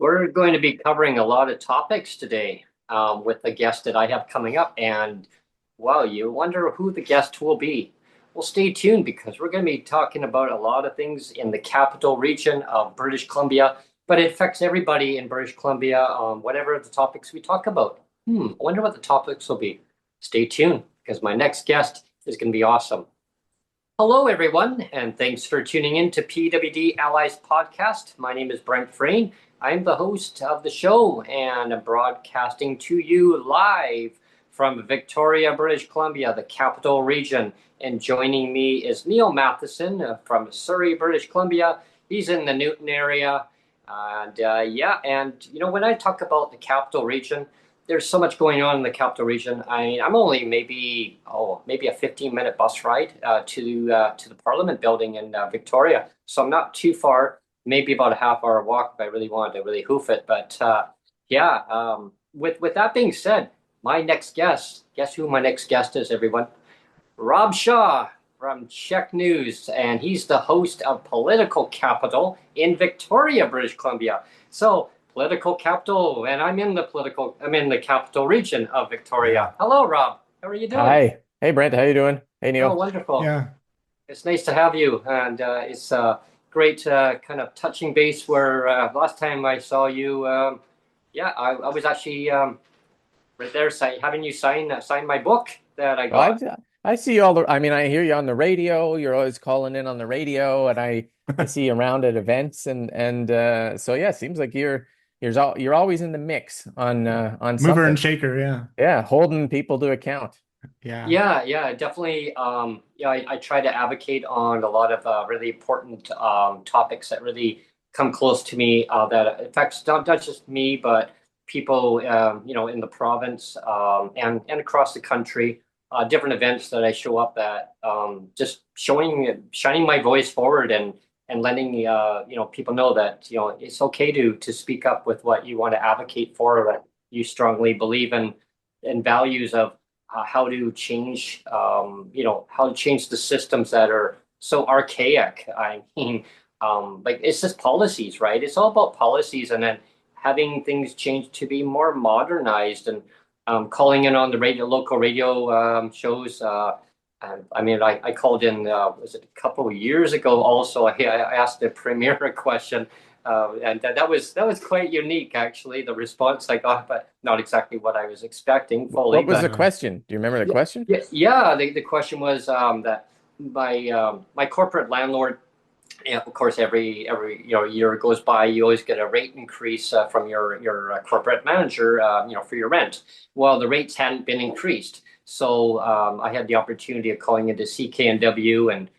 We're going to be covering a lot of topics today with the guest that I have coming up. And wow, you wonder who the guest will be. Well, stay tuned because we're going to be talking about a lot of things in the capital region of British Columbia, but it affects everybody in British Columbia, whatever the topics we talk about. I wonder what the topics will be. Stay tuned because my next guest is going to be awesome. Hello, everyone, and thanks for tuning in to PWD Allies podcast. My name is Brent Frain. I'm the host of the show, and I'm broadcasting to you live from Victoria, British Columbia, the capital region. And joining me is Neil Matheson from Surrey, British Columbia. He's in the Newton area. And when I talk about the capital region, there's so much going on in the capital region. I'm only maybe a 15-minute bus ride to the Parliament building in Victoria. So I'm not too far, maybe about a half-hour walk if I really wanted to really hoof it. But with that being said, my next guest, guess who my next guest is, everyone? Rob Shaw from CHEK News, and he's the host of Political Capital in Victoria, British Columbia. So political capital, and I'm in the capital region of Victoria. Hello, Rob. How are you doing? Hi. Hey, Brent. How you doing? Hey, Neil. Oh, wonderful. Yeah. It's nice to have you, and it's great kind of touching base where last time I saw you, I was actually right there having you sign my book that I got. I see you I hear you on the radio. You're always calling in on the radio, and I see you around at events, and so yeah, it seems like you're always in the mix on Mover something. and shaker, yeah. Yeah, holding people to account. Yeah. Yeah, definitely. I try to advocate on a lot of really important topics that really come close to me that affects not just me, but people, in the province and across the country. Different events that I show up at, just shining my voice forward and letting people know that it's okay to speak up with what you want to advocate for, that you strongly believe in values of how to change the systems that are so archaic. I mean, like it's just policies, right? It's all about policies, and then having things change to be more modernized and calling in on the local radio shows. I called in, was it a couple of years ago also? I asked the premier a question, and that was quite unique, actually, the response I got, but not exactly what I was expecting fully. What was the But question? Do you remember the question? yeah, the question was that my corporate landlord. And of course, every year goes by, you always get a rate increase from your corporate manager, for your rent. Well, the rates hadn't been increased, so I had the opportunity of calling into CKNW, and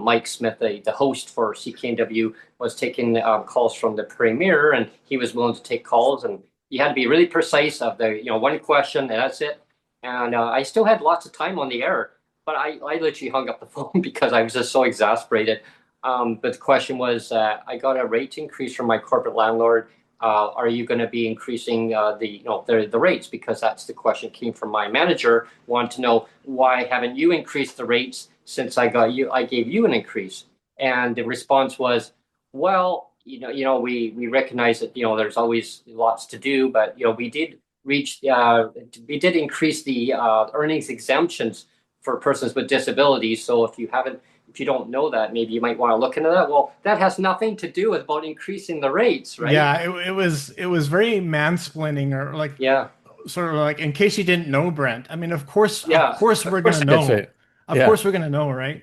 Mike Smith, the host for CKNW, was taking calls from the premier, and he was willing to take calls, and you had to be really precise of the one question, and that's it. And I still had lots of time on the air, but I literally hung up the phone because I was just so exasperated. But the question was, I got a rate increase from my corporate landlord. Are you going to be increasing the rates? Because that's the question came from my manager. Wanted to know, why haven't you increased the rates since I gave you an increase? And the response was, well, we recognize that there's always lots to do, but we did increase the earnings exemptions for persons with disabilities. So if you don't know that, maybe you might want to look into that. Well, that has nothing to do with about increasing the rates, right? Yeah, it was very mansplaining, or like, Yeah. sort of like, in case you didn't know, Brent. I mean, Yeah. of course we're gonna That's know. it. Of Yeah. course we're gonna know, right?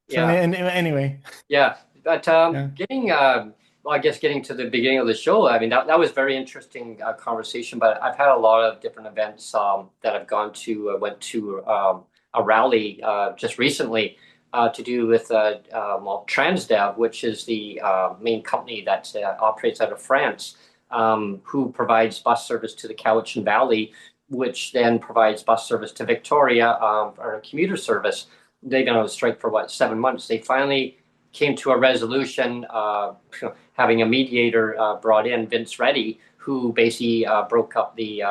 So Yeah. anyway, Yeah. But yeah. I guess getting to the beginning of the show, I mean, that was very interesting conversation. But I've had a lot of different events that I've gone to. I went to a rally just recently to do with Transdev, which is the main company that operates out of France, who provides bus service to the Cowichan Valley, which then provides bus service to Victoria, or a commuter service. They've been on a strike for 7 months. They finally came to a resolution, having a mediator brought in, Vince Reddy, who basically broke up the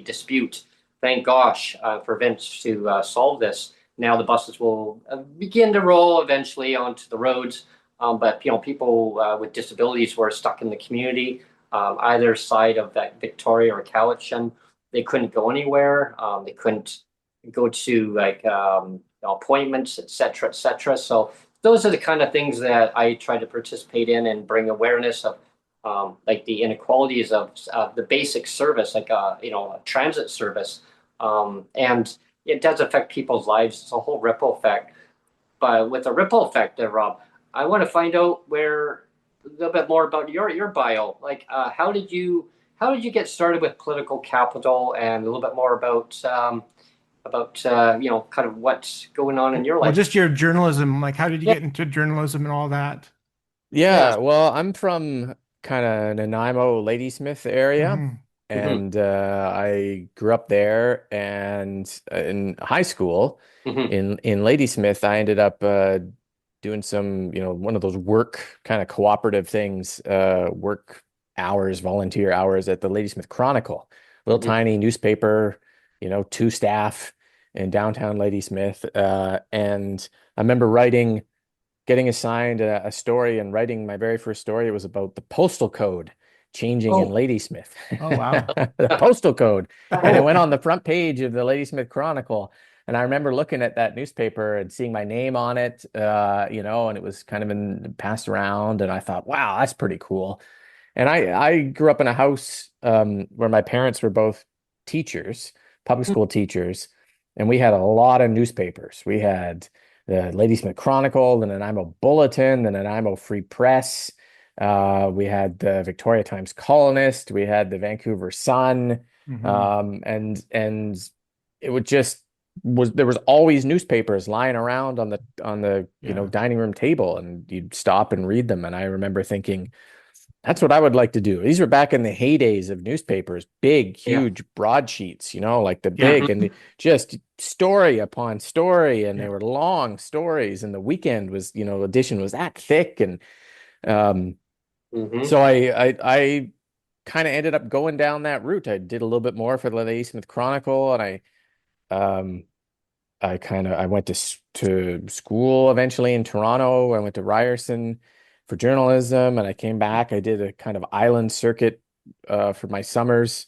dispute. Thank gosh for Vince to solve this. Now the buses will begin to roll eventually onto the roads, but people with disabilities who are stuck in the community, either side of that Victoria or Cowichan. They couldn't go anywhere. They couldn't go to like appointments, et cetera, et cetera. So those are the kind of things that I try to participate in and bring awareness of, like the inequalities of the basic service, like a transit service, and it does affect people's lives. It's a whole ripple effect. But with a ripple effect, there, Rob, I want to find out a little bit more about your bio. Like, how did you get started with political capital, and a little bit more about kind of what's going on in your Well, life. just your journalism. Like, how did you Yeah. get into journalism and all that? Yeah, well, I'm from kind of Nanaimo, Ladysmith area, Hmm. Hmm. and I grew up there. And in high school, Hmm. in Ladysmith, I ended up doing some, one of those work kind of cooperative things, work hours, volunteer hours at the Ladysmith Chronicle, little Hmm. tiny newspaper, two staff in downtown Ladysmith, and I remember getting assigned a story and writing my very first story. It was about the postal code changing in Oh. Ladysmith, Oh, wow. the postal code. And it Oh. went on the front page of the Ladysmith Chronicle. And I remember looking at that newspaper and seeing my name on it, and it was kind of passed around. And I thought, wow, that's pretty cool. And I grew up in a house where my parents were both teachers, public school teachers, and we had a lot of newspapers. We had the Ladysmith Chronicle, the Nanaimo Bulletin, the Nanaimo Free Press. We had the Victoria Times Colonist. We had the Vancouver Sun, Hmm. and it would just was there was always newspapers lying around on the Yeah. dining room table, and you'd stop and read them. And I remember thinking, that's what I would like to do. These were back in the heydays of newspapers, big, Yeah. huge broadsheets, like the Yeah. big and just story upon story, and they Yeah. were long stories. And the weekend was, edition was that thick, and um, Hmm. so I kind of ended up going down that route. I did a little bit more for the Lady Smith Chronicle, and um, I went to school eventually in Toronto. I went to Ryerson for journalism, and I came back. I did a kind of island circuit for my summers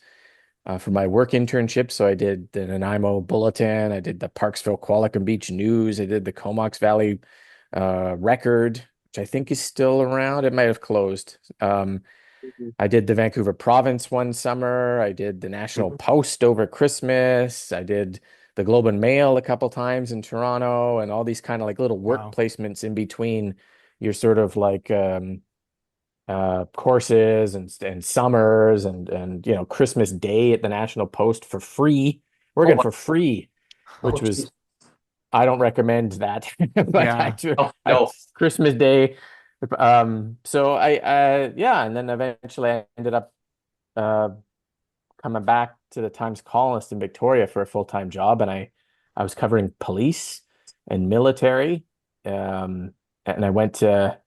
for my work internship. So I did the Nanaimo Bulletin, I did the Parksville Qualicum Beach News, I did the Comox Valley Record, which I think is still around. It might have closed. I did the Vancouver Province one summer. I did the National Hmm. Post over Christmas. I did the Globe and Mail a couple times in Toronto, and all these kind of like little work Wow. placements in between your sort of like courses and summers and Christmas Day at the National Post for free, Oh, working wow. for free, Oh, which was geez. I don't recommend that, but Yeah. Oh, I no. Christmas Day. So yeah, and then eventually I ended up uh, coming back to the Times Colonist in Victoria for a full-time job, and I was covering police and military, and I went to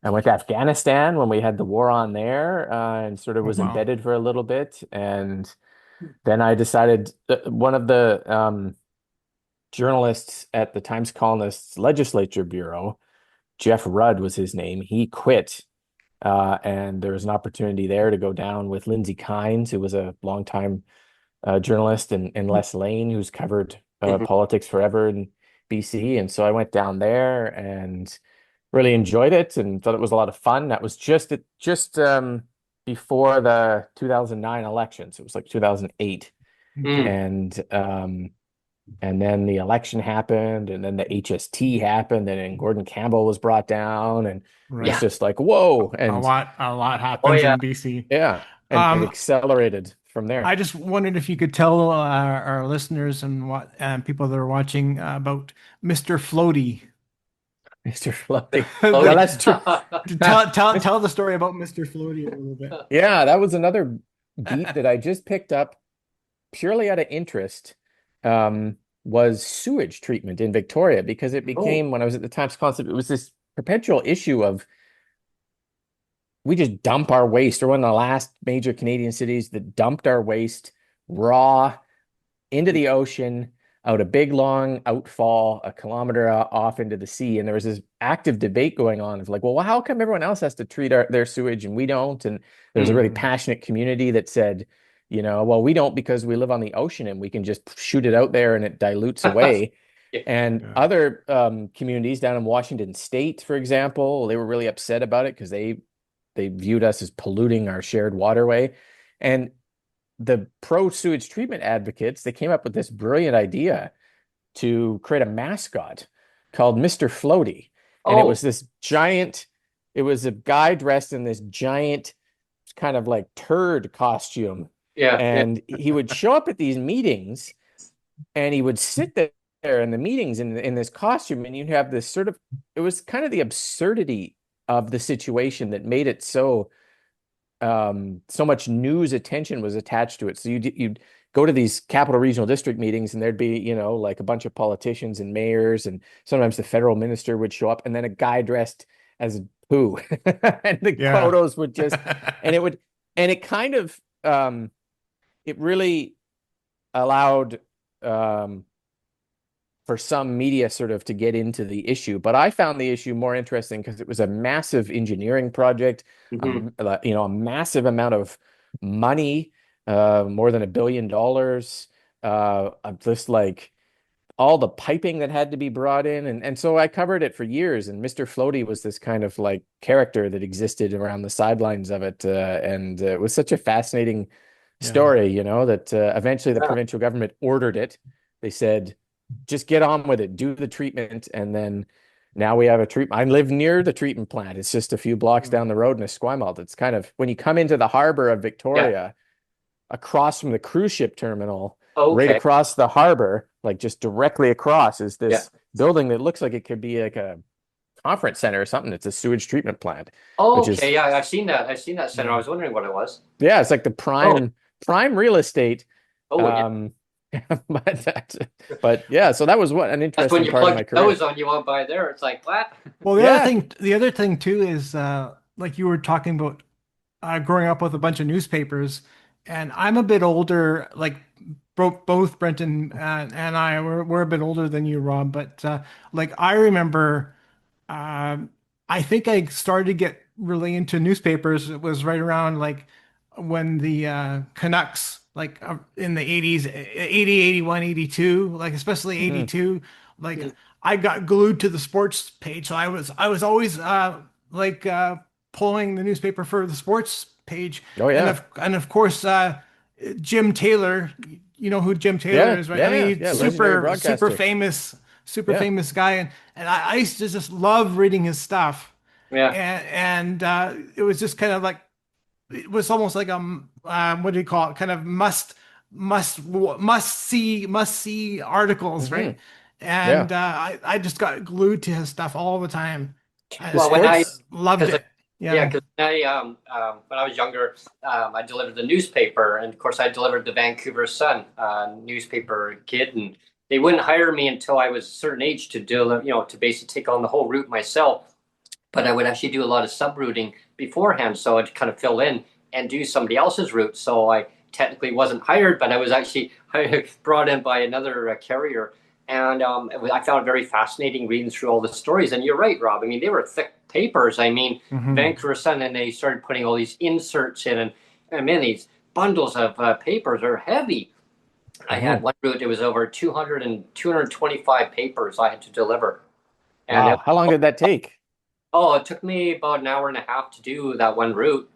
Afghanistan when we had the war on there, and sort of Oh, was wow. embedded for a little bit, and then I decided one of the journalists at the Times Colonist's Legislature Bureau, Jeff Rudd was his name. He quit, and there was an opportunity there to go down with Lindsay Kynes, who was a longtime journalist, and Les Lane, who's covered Hmm. politics forever in BC. And so I went down there and really enjoyed it and thought it was a lot of fun. That was just before the 2009 elections. It was like 2008, Okay. Mm. and then the election happened, and then the HST happened, and then Gordon Campbell was brought down, and it was Right. Yeah. just like whoa. And A lot Oh, happens yeah. in BC. yeah, and it Um, accelerated from I there. just wondered if you could tell our listeners and what people that are watching about Mr. Floaty. Mr. Floaty. Oh, Well, that's true. Tell the story about Mr. Floaty a little bit. Yeah, that was another beat that I just picked up purely out of interest. Was sewage treatment in Victoria, because it oh. became, when I was at the Times Concept, it was this perpetual issue of we just dump our waste. We're one of the last major Canadian cities that dumped our waste raw into the ocean. out a big long outfall a kilometer off into the sea. And there was this active debate going on of like, well, how come everyone else has to treat their sewage and we don't? And there's a really passionate community that said, well, we don't because we live on the ocean and we can just shoot it out there and it dilutes away. Yeah. And other communities down in Washington State, for example, they were really upset about it because they viewed us as polluting our shared waterway. And the pro sewage treatment advocates, they came up with this brilliant idea to create a mascot called Mr. Floaty. And it was this giant, it was a guy dressed in this giant kind of like turd costume. Yeah. And he would show up at these meetings and he would sit there in the meetings in this costume, and you'd have this sort of, it was kind of the absurdity of the situation that made it so much news attention was attached to it. So you'd go to these Capital Regional District meetings and there'd be, like a bunch of politicians and mayors, and sometimes the federal minister would show up, and then a guy dressed as a poo and the photos would just, and it kind of, it really allowed, for some media sort of to get into the issue. But I found the issue more interesting because it was a massive engineering project, a massive amount of money, more than $1 billion, just like all the piping that had to be brought in. And so I covered it for years, and Mr. Floaty was this kind of like character that existed around the sidelines of it. And it was such a fascinating story, that eventually the provincial government ordered it. They said, just get on with it, do the treatment. And then now we have a treatment. I live near the treatment plant. It's just a few blocks down the road in Esquimalt. It's kind of, when you come into the harbor of Victoria, across from the cruise ship terminal, right across the harbor, like just directly across, is this building that looks like it could be like a conference center or something. It's a sewage treatment plant. I've seen that. I've seen that center. I was wondering what it was. Yeah, it's like the prime real estate. But yeah, so that was an interesting part of my career. Those on, you want by there, it's like what? Well, the other thing too is like you were talking about growing up with a bunch of newspapers, and I'm a bit older. Like both Brent and I we're a bit older than you, Rob. But like I remember, I think I started to get really into newspapers. It was right around like when the Canucks, like in the 80s, 80, 81, 82, like especially 82, like I got glued to the sports page. So I was always pulling the newspaper for the sports page. Oh yeah. And of course Jim Taylor, you know who Jim Taylor is, right? I mean, super famous guy, and I used to just love reading his stuff. Yeah. And it was just kind of like, it was almost like what do you call it? Kind of must see articles, right? And I just got glued to his stuff all the time. Well, when I loved it. Because when I was younger, I delivered the newspaper, and of course I delivered the Vancouver Sun newspaper kid, and they wouldn't hire me until I was a certain age to do, to basically take on the whole route myself. But I would actually do a lot of subrouting beforehand, so I'd kind of fill in and do somebody else's route. So I technically wasn't hired, but I was actually brought in by another carrier. And I found it very fascinating reading through all the stories. And you're right, Rob. I mean, they were thick papers. I mean, Vancouver Sun, and they started putting all these inserts in. And I mean, these bundles of papers are heavy. I had one route, it was over 225 papers I had to deliver. And wow. How long did that take? Oh, it took me about an hour and a half to do that one route.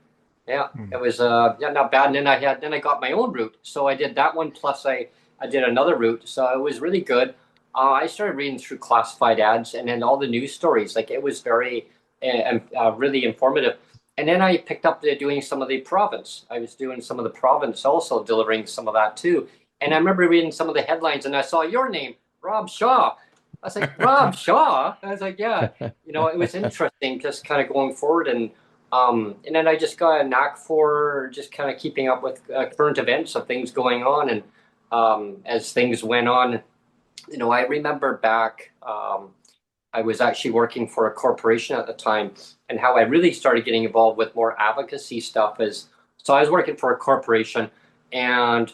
Yeah, it was not bad. And then I got my own route. So I did that one, plus I did another route. So it was really good. I started reading through classified ads and then all the news stories. Like it was very, really informative. And then I picked up doing some of the province. I was doing some of the province also, delivering some of that too. And I remember reading some of the headlines, and I saw your name, Rob Shaw. I was like, Rob Shaw? I was like, yeah. It was interesting just kind of going forward. And then I just got a knack for just kind of keeping up with current events of things going on. And as things went on, I remember back, I was actually working for a corporation at the time, and how I really started getting involved with more advocacy stuff so I was working for a corporation, and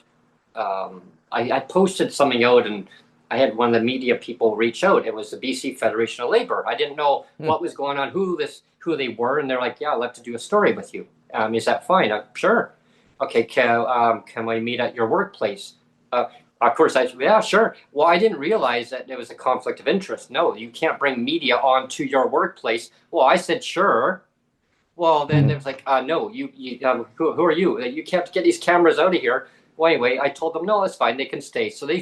I posted something out, and I had one of the media people reach out. It was the BC Federation of Labor. I didn't know Hmm. what was going on, who they were, and they're like, "Yeah, I'd love to do a story with you. Is that fine?" Sure. Okay, can we meet at your workplace? Uh, of course, I said, "Yeah, sure." Well, I didn't realize that there was a conflict of interest. No, you can't bring media onto your workplace. Well, I said, "Sure." Well, then it was like, no, who are you? You can't get these cameras out of here. Well, anyway, I told them, no, it's fine. They can stay. So they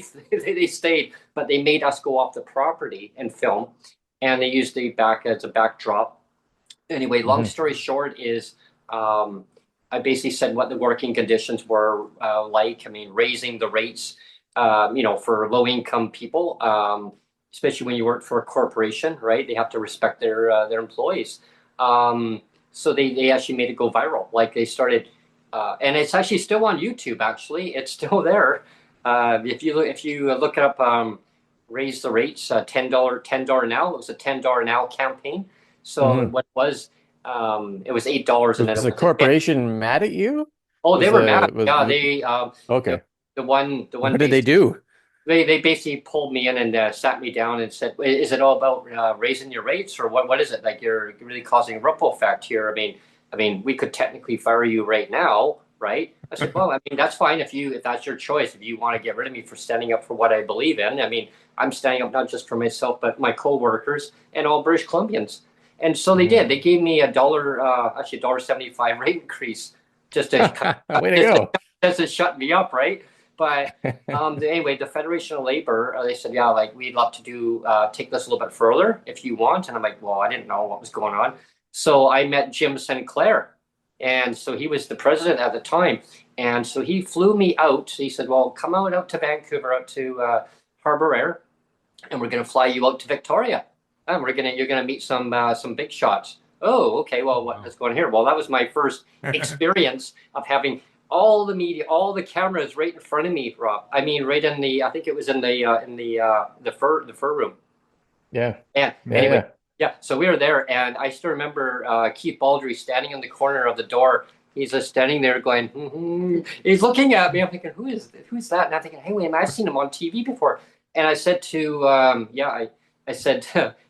stayed, but they made us go off the property and film, and they used the back as a backdrop. Anyway, long Mhm. story short is, I basically said what the working conditions were like. I mean, raising the rates, for low income people, especially when you work for a corporation, right? They have to respect their employees. So they actually made it go viral. Like they started, and it's actually still on YouTube. Actually, it's still there. If you look it up, raise the rates, $10 now. It was a $10 now campaign. So Mhm. what was it was $8 and then Was it the was a 10. corporation mad at you? Oh, they Was were mad. the was Yeah, they okay. the one What did they basically do? they basically pulled me in and sat me down and said, "Is it all about raising your rates, or what is it? Like you're really causing a ripple effect here. I mean, we could technically fire you right now, right?" I said, "Well, I mean, that's fine if that's your choice. If you want to get rid of me for standing up for what I believe in. I mean, I'm standing up not just for myself, but my coworkers and all British Columbians." And so they did. Mhm. They gave me actually $1.75 rate increase just to Way to just to, go. just to shut me up, right? But anyway, the Federation of Labor, they said, yeah, like we'd love to take this a little bit further if you want. And I'm like, well, I didn't know what was going on. So I met Jim Sinclair. And so he was the president at the time. And so he flew me out. He said, well, come out to Vancouver, out to Harbor Air, and we're going to fly you out to Victoria. And you're going to meet some big shots. Oh, okay. Well, Wow. what's going on here? Well, that was my first experience of having all the media, all the cameras right in front of me, Rob. I mean, right in I think it was in the fur room. Yeah. And Yeah, anyway, yeah. yeah. So we were there, and I still remember Keith Baldry standing in the corner of the door. He's just standing there going, he's looking at me. I'm thinking, who's that? And I'm thinking, hey, wait, I've seen him on TV before. And I said to, I said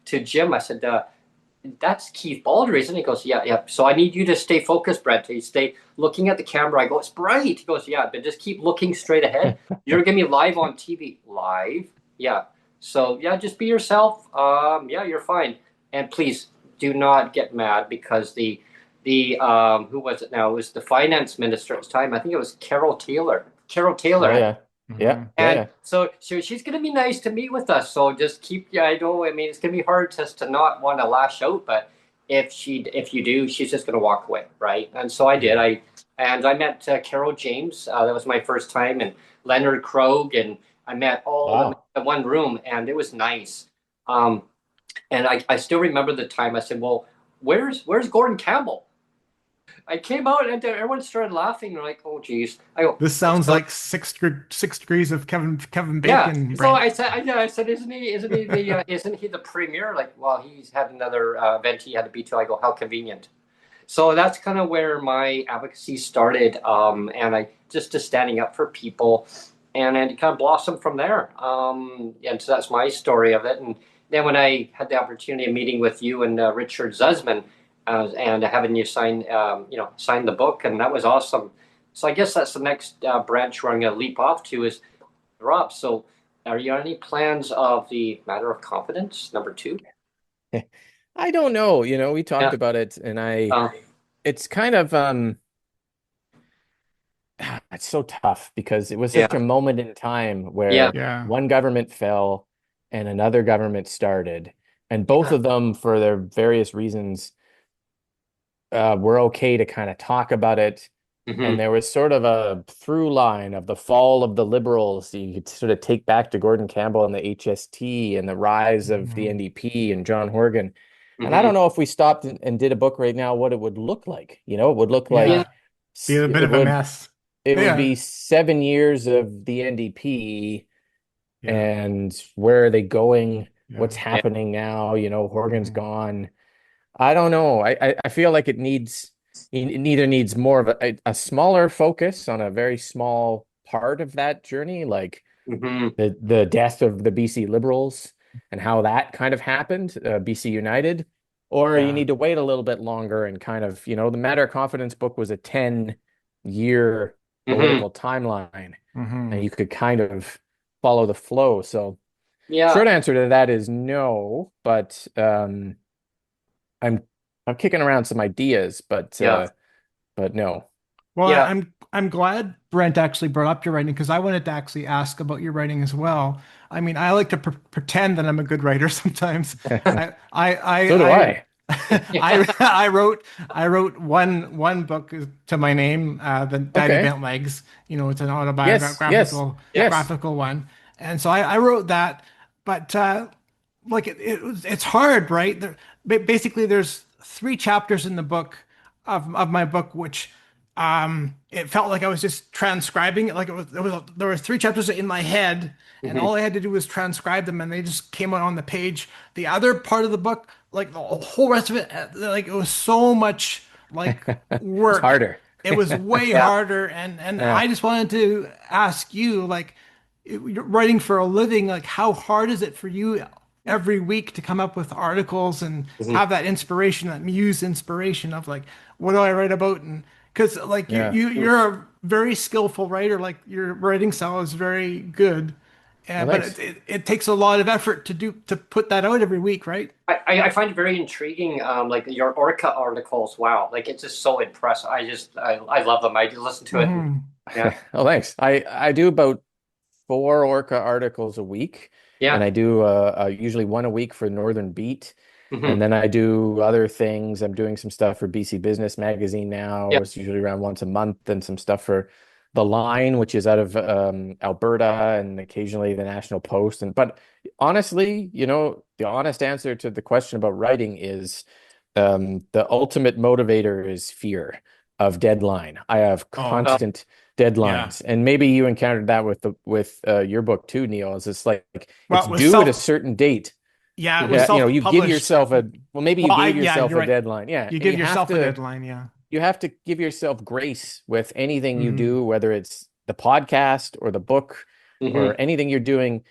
to Jim, I said, that's Keith Baldry, isn't he? He goes, yeah, yeah. So I need you to stay focused, Brent. He stay looking at the camera. I go, it's bright. He goes, yeah, but just keep looking straight ahead. You're gonna be live on TV. Live? Yeah. So yeah, just be yourself. Yeah, you're fine. And please do not get mad because the who was it now? It was the finance minister at the time. I think it was Carol Taylor. Carol Oh Taylor. yeah. Yeah. Mhm. Yeah, And yeah. so she's going to be nice to meet with us. So just keep, yeah, I know, I mean, it's going to be hard to not want to lash out, but if you do, she's just going to walk away. Right. And so I did. Yeah. I met Carol James. That was my first time, and Leonard Krogh. And I met all of them Wow. in one room, and it was nice. Um, and I still remember the time I said, well, where's Gordon Campbell? I came out and everyone started laughing. They're like, oh, geez. I go, This sounds like six degrees of Kevin yeah. Bacon, So Brent. I said, isn't he the premier? Like, well, he's had another event he had to be to. I go, how convenient. So that's kind of where my advocacy started, and I just standing up for people, and it kind of blossomed from there. And so that's my story of it. And then when I had the opportunity of meeting with you and Richard Zussman, and having you sign the book, and that was awesome. So I guess that's the next branch where I'm going to leap off to is Rob. So are you on any plans of the matter of confidence, number two? I don't know, we talked Yeah. about it and Uh, it's kind of it's so tough because it was such yeah. a moment in time Yeah. where Yeah. one government fell and another government started, and both Yeah. of them, for their various reasons, were okay to kind of talk about it. And Hmm. there was sort of a through line of the fall of the Liberals. You could sort of take back to Gordon Campbell and the HST and the rise of the Mhm. NDP and John Horgan. And I Hmm. don't know if we stopped and did a book right now, what it would look like. It would look Yeah. like Yeah. Be a bit it of a would mess. it would Yeah. be 7 years of the NDP, Yeah. and where are they going? Yeah. What's Yeah. happening now? Horgan's Mhm. gone. I don't know. I feel like it neither needs more of a smaller focus on a very small part of that journey, like Hmm. the death of the BC Liberals and how that kind of happened, BC United, or you Yeah. need to wait a little bit longer and kind of, the Matter of Confidence book was a 10-year Hmm. political timeline, and Hmm. you could kind of follow the flow. So Yeah. short answer to that is no, but I'm I'm kicking around some ideas, Yeah. but no. Well, Yeah. I'm glad Brent actually brought up your writing because I wanted to actually ask about your writing as well. I mean, I like to pretend that I'm a good writer sometimes. So do I I. I wrote one book to my name, the Daddy Okay. Bent Legs. It's an Yes, yes, autobiographical Yes. yes. graphical one, and so I wrote that. But like it's hard, right? Basically, there's three chapters in the book of my book, which it felt like I was just transcribing it. Like there were three chapters in my head, and Hmm. all I had to do was transcribe them, and they just came out on the page. The other part of the book, like the whole rest of it, like it was so much like It's work. harder. It was way Yeah. harder, and Yeah. I just wanted to ask you, like, you're writing for a living, like how hard is it for you every week to come up with articles and Hmm. have that inspiration, that muse inspiration of like, what do I write about? And because like Yeah. you're a very skillful writer, like your writing style is very good, Well, but thanks. it takes a lot of effort to put that out every week, right? I find it very intriguing, like your Orca articles. Wow, like it's just so impressive. I love them. I listen to it. And, Hmm. yeah, Oh, thanks. I do about four Orca articles a week, and yeah, I do usually one a week for Northern Beat, hmm, and then I do other things. I'm doing some stuff for BC Business Magazine yeah, now. It's usually around once a month, and some stuff for The Line, which is out of Alberta, and occasionally the National Post. And but honestly, the honest answer to the question about writing is the ultimate motivator is fear of deadline. I have Oh, uh, constant yeah. deadlines, and maybe you encountered that with your book too, Neil. Is it's like Well, it's it was due at a certain date. yeah, it was hmm, Yeah, you give self-published. yourself well, maybe you Well, gave yeah, yourself you're a right. deadline. Yeah, You and give yourself a deadline, yeah. you have to give yourself grace with anything you Hmm. do, whether it's the podcast or the book hmm, or anything you're doing.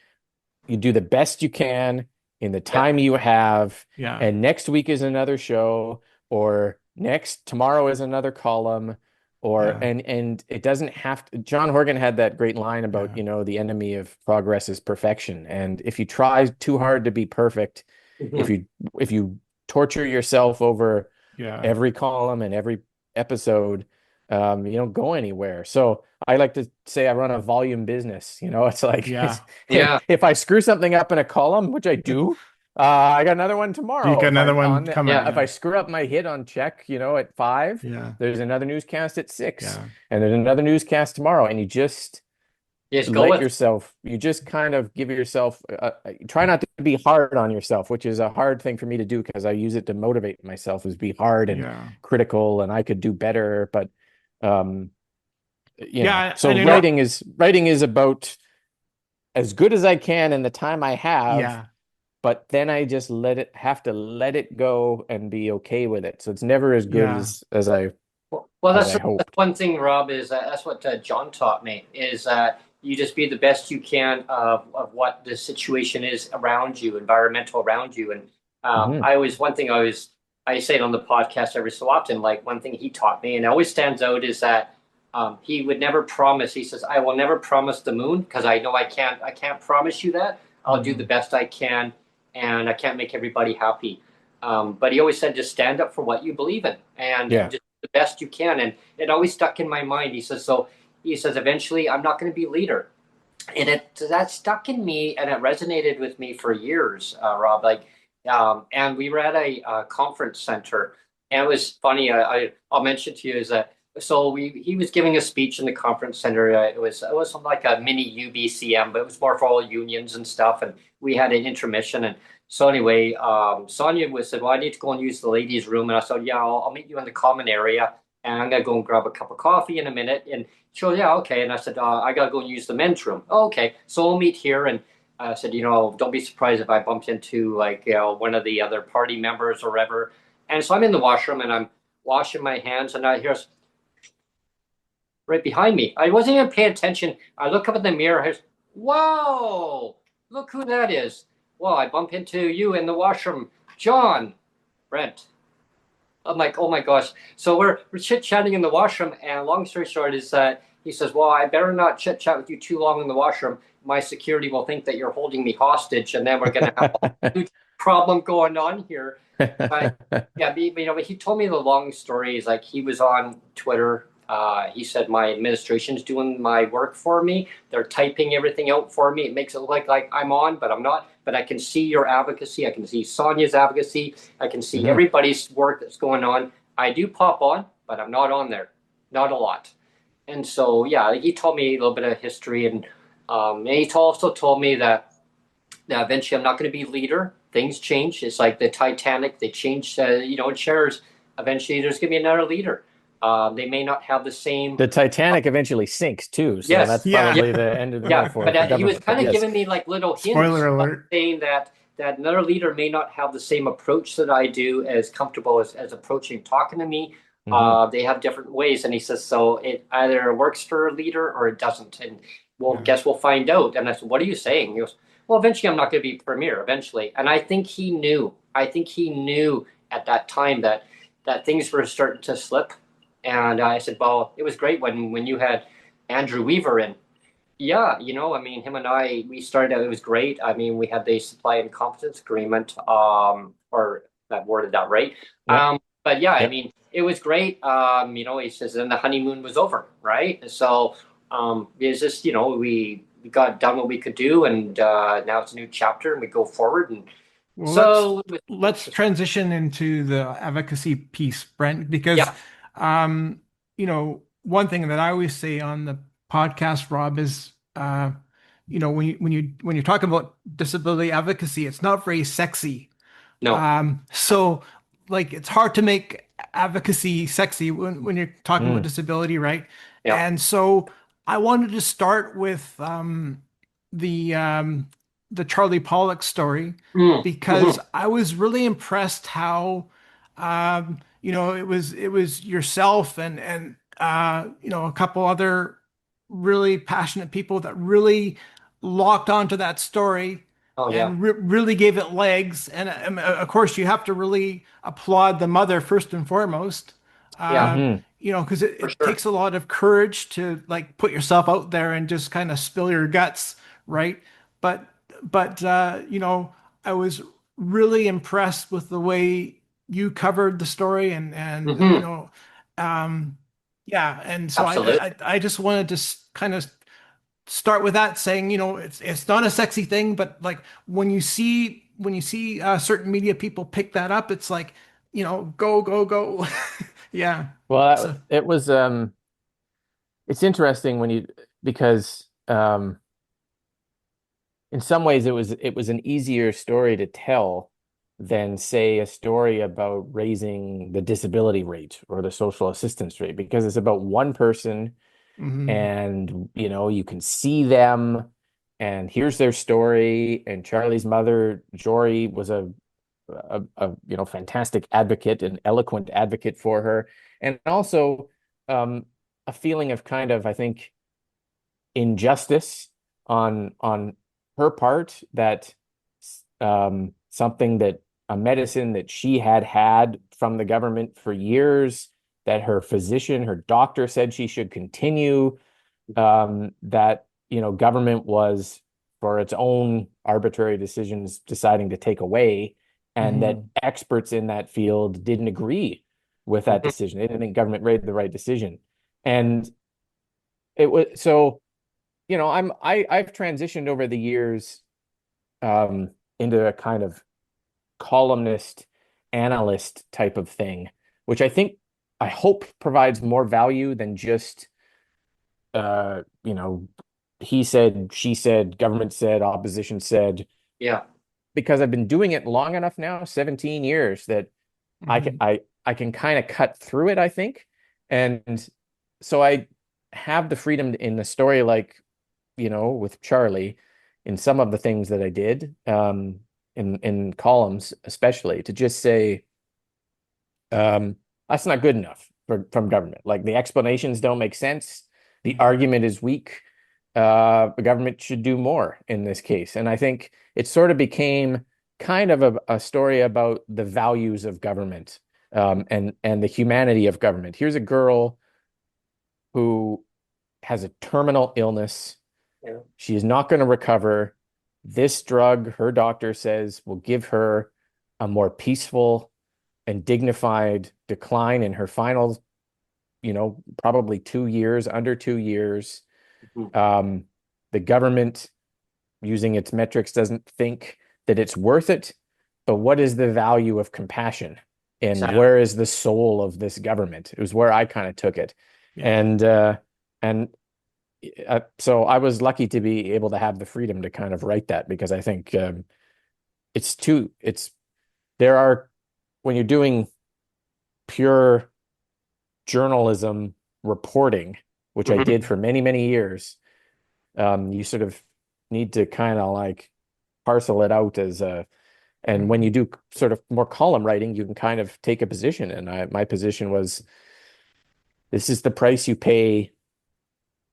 You do the best you can in the yeah, time you have, Yeah, and next week is another show, or next tomorrow is another column, or yeah, and it doesn't have to. John Horgan had that great line about, yeah. the enemy of progress is perfection. And if you try too hard to be perfect, hmm, if you torture yourself over Yeah. every column and every episode, you don't go anywhere. So I like to say I run a volume business. It's like Yeah. yeah, if I screw something up in a column, which I do, I got another one You tomorrow. got If another I one on coming, yeah. if I yeah. screw up my hit on CHEK, at 5, Yeah. there's another newscast at 6, Yeah. and there's another newscast tomorrow, and Just go with. you just kind of give yourself, try not to be hard on yourself, which is a hard thing for me to do because I use it to motivate myself, is be hard and Yeah. critical, and I could do better. But, um, Yeah. so And I Yeah, know, writing is about as good as I can in the time I have, yeah. but then I just have to let it go and be okay with it. So it's never as good Yeah. well, as that's I that's hoped. one thing, Rob. Is that's what John taught me. Is that you just be the best you can of what the situation is around you, environmental around you. And Hmm. I always one thing I say it on the podcast every so often. Like one thing he taught me, and it always stands out, is that he would never promise. He says, "I will never promise the moon because I know I can't promise you that. I'll do the Hmm. best I can, and I can't make everybody happy." But he always said, just stand up for what you believe in, and Yeah. just the best you can. And it always stuck in my mind. He says, so he says, eventually I'm not going to be a leader. And that stuck in me and it resonated with me for years, Rob. Like, and we were at a conference center, and it was funny. I'll mention to you is that so he was giving a speech in the conference center. It was like a mini UBCM, but it was more for all unions and stuff. And we had an intermission, and so anyway, Sonia was said, "Well, I need to go and use the ladies' room," and I said, "Yeah, I'll meet you in the common area, and I'm gonna go and grab a cup of coffee in a minute." And sure, yeah, okay. And I said, I gotta go and use the men's room. Oh, okay, so we'll meet here. And I said, don't be surprised if I bumped into like one of the other party members or whatever. And so I'm in the washroom and I'm washing my hands, and I hear right behind me. I wasn't even paying attention. I look up in the mirror. Wow, look who that is. Well, I bump into you in the washroom, John, Brent. I'm like, oh my gosh. So we're chit chatting in the washroom, and long story short is that he says, well, I better not chit chat with you too long in the washroom. My security will think that you're holding me hostage, and then we're gonna have a huge problem going on here. But yeah, he told me the long story. He's like, he was on Twitter. He said my administration's doing my work for me. They're typing everything out for me. It makes it look like I'm on, but I'm not. But I can see your advocacy. I can see Sonia's advocacy. I can see everybody's work that's going on. I do pop on, but I'm not on there. Not a lot. And so, yeah, he told me a little bit of history. And he also told me that eventually I'm not going to be leader. Things change. It's like the Titanic. They change, chairs. Eventually, there's going to be another leader. They may not have the same. The Titanic eventually sinks too, so Yes. that's Yeah. probably the end of the Yeah, road for but he was government. kind But of yes. giving me like little hints, Spoiler alert. saying that another leader may not have the same approach that I do, as comfortable as approaching talking to me. They have different ways, and he says so. It either works for a leader or it doesn't, and guess we'll find out. And I said, "What are you saying?" He goes, "Well, eventually I'm not going to be premier. Eventually," and I think he knew. I think he knew at that time that things were starting to slip. And I said, "Well, it was great when you had Andrew Weaver in." Yeah, I mean, him and we started out, it was great. I mean, we had the supply and confidence agreement, or that worded that right. Yep. But yeah, I Yep. mean, it was great. He says, then the honeymoon was over, right? So, it's just, we got done what we could do, and now it's a new chapter, and we go forward. And Well, so, let's transition into the advocacy piece, Brent, because yeah, one thing that I always say on the podcast, Rob, is when you're talking about disability advocacy, it's not very sexy. no, So like it's hard to make advocacy sexy when you're talking about Mm. disability, right? yeah, And so I wanted to start with the um, the Charleigh Pollock story mm, because I was really impressed how it was yourself and a couple other really passionate people that really locked onto that story oh yeah, and really gave it legs. And of course, you have to really applaud the mother first and foremost. yeah, Mhm. Because it, for it sure. takes a lot of courage to like put yourself out there and just kind of spill your guts, right? But but I was really impressed with the way you covered the story and Hmm. yeah. And so Absolutely. I just wanted to kind of start with that saying, it's not a sexy thing, but like when you see certain media people pick that up, it's like, go, go, go. Yeah. Well, So, it was it's interesting because in some ways it was an easier story to tell than say a story about raising the disability rate or the social assistance rate because it's about one person mhm. and you can see them and here's their story. And Charlie's mother Jory was a fantastic advocate, an eloquent advocate for her, and also um a feeling of kind of, I think, injustice on her part, that something that a medicine that she had from the government for years, that her physician, her doctor said she should continue, that government was, for its own arbitrary decisions, deciding to take away, and that Mhm. experts in that field didn't agree with that Hmm. decision. They didn't think government made the right decision. And it was so, I've transitioned over the years um into a kind of columnist analyst type of thing, which I hope provides more value than just uh, you know, he said, she said, government said, opposition said, Yeah. because I've been doing it long enough now, 17 years, that I can Mhm. I can kind of cut through it, I think. And so I have the freedom in the story, like, with Charlie, in some of the things that I did, in columns, especially, to just say, um, that's not good enough from government. Like the explanations don't make sense. The argument is weak. the government should do more in this case. And I think it sort of became kind of a story about the values of government, and the humanity of government. Here's a girl who has a terminal illness. Yeah. She is not going to recover. This drug, her doctor says, will give her a more peaceful and dignified decline in her final, probably 2 years, under 2 years. Mhm. The government, using its metrics, doesn't think that it's worth it. But what is the value of compassion? And Exactly. where is the soul of this government? It was where I kind of took it. Yeah. And so I was lucky to be able to have the freedom to kind of write that, because I think there are, when you're doing pure journalism reporting, which I did for many, many years, you sort of need to kind of like parcel it out and when you do sort of more column writing, you can kind of take a position. And my position was, this is the price you pay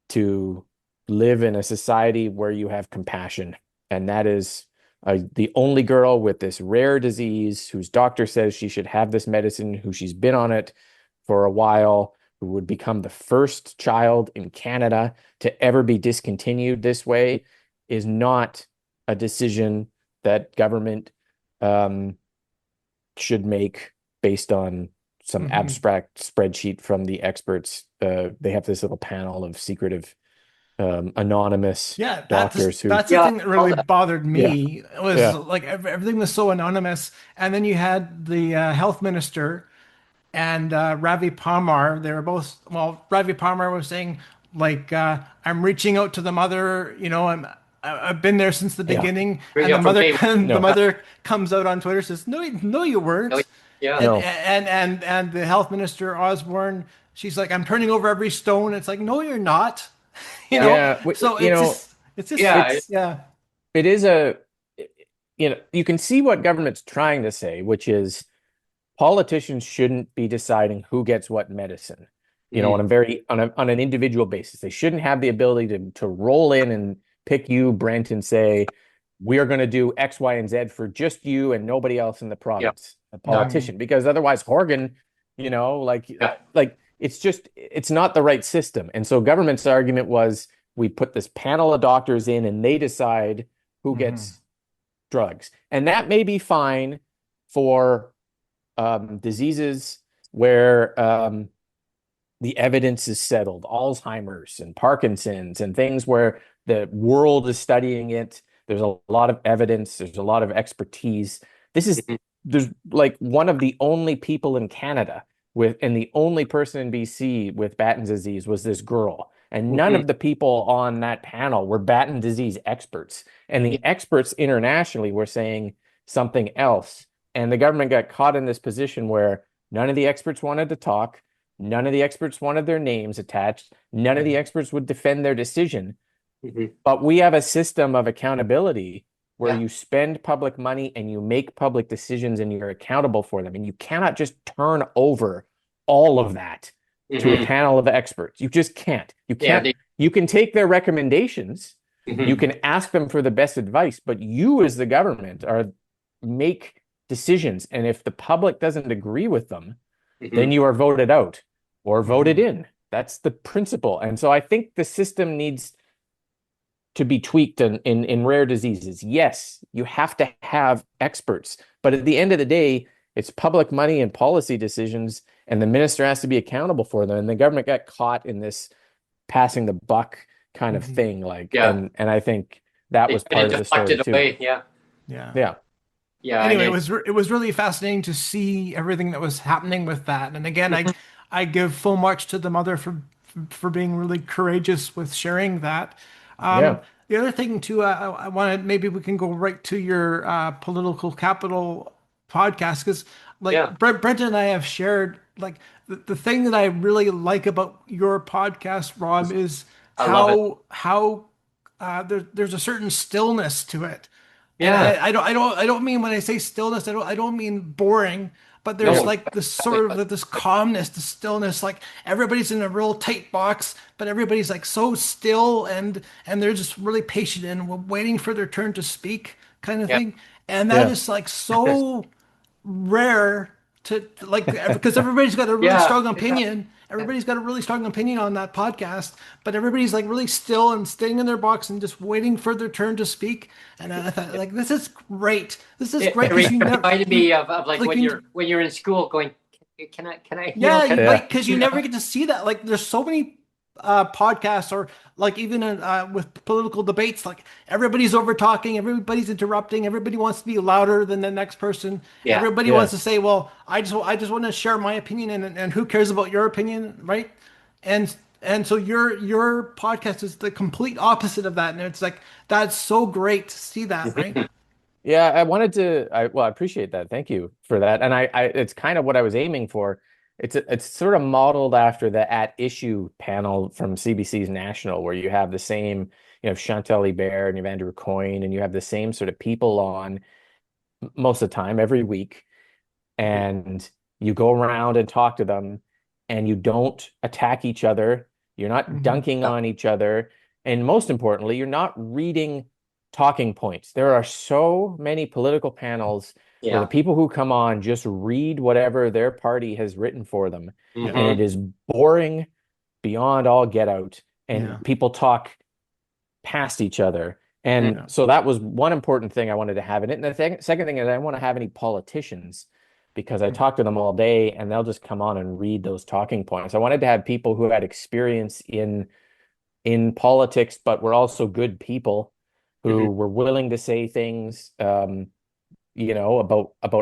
to live in a society where you have compassion. And that is the only girl with this rare disease whose doctor says she should have this medicine, who she's been on it for a while, who would become the first child in Canada to ever be discontinued this way, is not a decision that government should make based on some abstract spreadsheet from the experts. They have this little panel of secretive, anonymous doctors who. That's the thing that really bothered Yeah. me. It was Yeah. like everything was so anonymous, and then you had the health minister and Ravi Pamar. They were both, well, Ravi Pamar was saying like, I'm reaching out to the mother, I've been there since the Yeah. beginning, Bring and up from day one. the No. mother comes out on Twitter says, no, no, you No, weren't. yeah. And, No. and the health minister Osborne, she's like, I'm turning over every stone. It's like, no, you're not. Yeah. So it's just, Yeah. yeah. It is you can see what government's trying to say, which is politicians shouldn't be deciding who gets what medicine, Mm. on an individual basis. They shouldn't have the ability to roll in and pick you, Brent, and say, we are going to do X, Y, and Z for just you and nobody else in the Yeah. province, a Mhm. politician, because otherwise Horgan, Yeah. it's not the right system. And so government's argument was, we put this panel of doctors in and they decide who gets drugs. And that may be fine for diseases where the evidence is settled, Alzheimer's and Parkinson's and things where the world is studying it. There's a lot of evidence, there's a lot of expertise. There's like one of the only people in Canada and the only person in BC with Batten's disease was this girl. And none of the people on that panel were Batten disease experts. And the experts internationally were saying something else. And the government got caught in this position where none of the experts wanted to talk. None of the experts wanted their names attached. None of the experts would defend their decision. But we have a system of accountability where you spend public money and you make public decisions and you're accountable for them. And you cannot just turn over all of that to a panel of experts. You just can't. You can't. You can take their recommendations. You can ask them for the best advice, but you as the government make decisions. And if the public doesn't agree with them, then you are voted out or voted in. That's the principle. And so I think the system needs to be tweaked in rare diseases. Yes, you have to have experts, but at the end of the day, it's public money and policy decisions, and the minister has to be accountable for them. And the government got caught in this passing the buck kind of thing, and I think that was part of the story too. Away. Yeah. Anyway, it was really fascinating to see everything that was happening with that. And again, I give full marks to the mother for being really courageous with sharing that. The other thing too, I wanted, maybe we can go right to your political capital podcast, because Brent and I have shared like the thing that I really like about your podcast, Rob, is how there's a certain stillness to it. And I don't mean, when I say stillness, I don't mean boring. but there's No, like this exactly. sort of this calmness, this stillness, like everybody's in a real tight box, but everybody's like so still and they're just really patient and waiting for their turn to speak kind of Yeah. thing. And that Yeah. is like so rare to like because everybody's got a really Yeah. strong opinion. Everybody's got a really strong opinion on that podcast, but everybody's like really still and staying in their box and just waiting for their turn to speak. And I thought, like, this is great. This is great because you never Reminded you me of like like when you you're in school going, can I, yeah, can Yeah. like because you never get to see that. Like, there's so many podcasts, or like even with political debates, like everybody's over talking, everybody's interrupting, everybody wants to be louder than the next person. yeah, Everybody Yeah. wants to say, "Well, I just want to share my opinion," and who cares about your opinion, right? And and so your podcast is the complete opposite of that, and it's like that's so great to see that, right? Yeah, I appreciate that. Thank you for that. And it's kind of what I was aiming for. It's sort of modeled after the At Issue panel from CBC's National, where you have the same, Chantal Hébert and you have Andrew Coyne, and you have the same sort of people on most of the time every week, and you go around and talk to them, and you don't attack each other. You're not Hmm. dunking on each other. And most importantly, you're not reading talking points. There are so many political panels where the yeah. people who come on just read whatever their party has written for them. Yeah, And Hmm. it is boring beyond all get out. yeah, And people talk past each other. And yeah. so that was one important thing I wanted to have in it. And the second thing is I don't want to have any politicians because I talk to them all day and they'll just come on and read those talking points. I wanted to have people who had experience in politics, but were also good people Hmm. who were willing to say things, about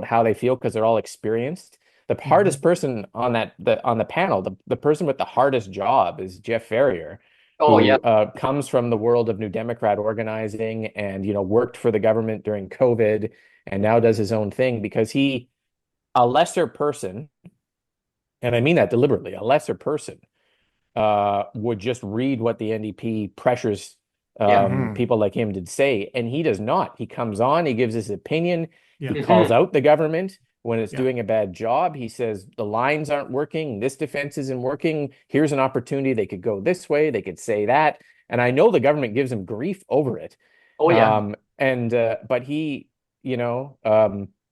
how they feel because they're all experienced. The hardest Hmm. person on on the panel, the person with the hardest job is Jeff Ferrier, Oh yeah. who comes from the world of New Democrat organizing and worked for the government during COVID and now does his own thing because a lesser person, and I mean that deliberately, a lesser person would just read what the NDP pressures Yeah. Hmm. people like him to say, and he does not. He comes on, he gives his opinion, Yeah, he calls Hmm. out the government when it's yeah. doing a bad job. He says the lines aren't working, this defense isn't working. Here's an opportunity. They could go this way, they could say that. And I know the government gives him grief over it. Oh yeah. And but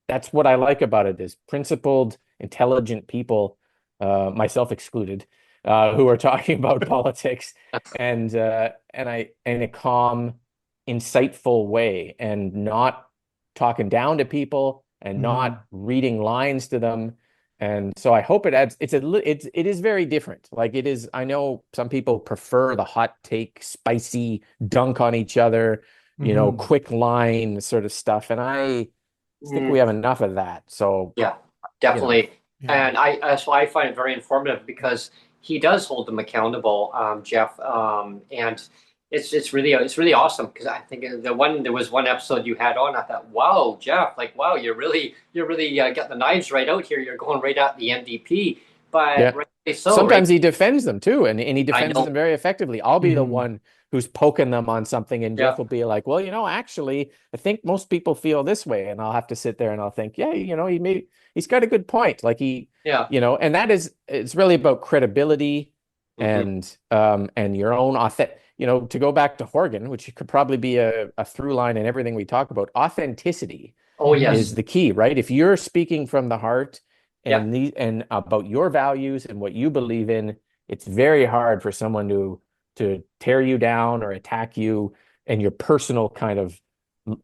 that's what I like about it is principled, intelligent people, myself excluded, who are talking about politics and in a calm, insightful way and not talking down to people and Hmm. not reading lines to them. And so I hope it adds it is very different. Like it is, I know some people prefer the hot take, spicy dunk on each other, Hmm. quick line sort of stuff. And I think we Mm. have enough of that. So, Yeah, you know, definitely. Yeah. And that's why I find it very informative because he does hold them accountable, Jeff. And it's really awesome because I think there was one episode you had on. I thought, wow, Jeff, like wow, you're really got the knives right out here. You're going right at the NDP, but yeah. rightly so, right? Sometimes he defends them too, and he I defends know. them very effectively. I'll be the Hmm. one who's poking them on something, and Jeff Yeah, will be like, "Well, actually, I think most people feel this way," and I'll have to sit there and I'll think, "Yeah, he's got a good point." Like yeah. and it's really about credibility Hmm. and your own authentic. To go back to Horgan, which could probably be a through line in everything we talk about, authenticity Oh Hmm. is yes. the key, right? If you're speaking from the heart Yeah. and about your values and what you believe in, it's very hard for someone to tear you down or attack you and your personal kind of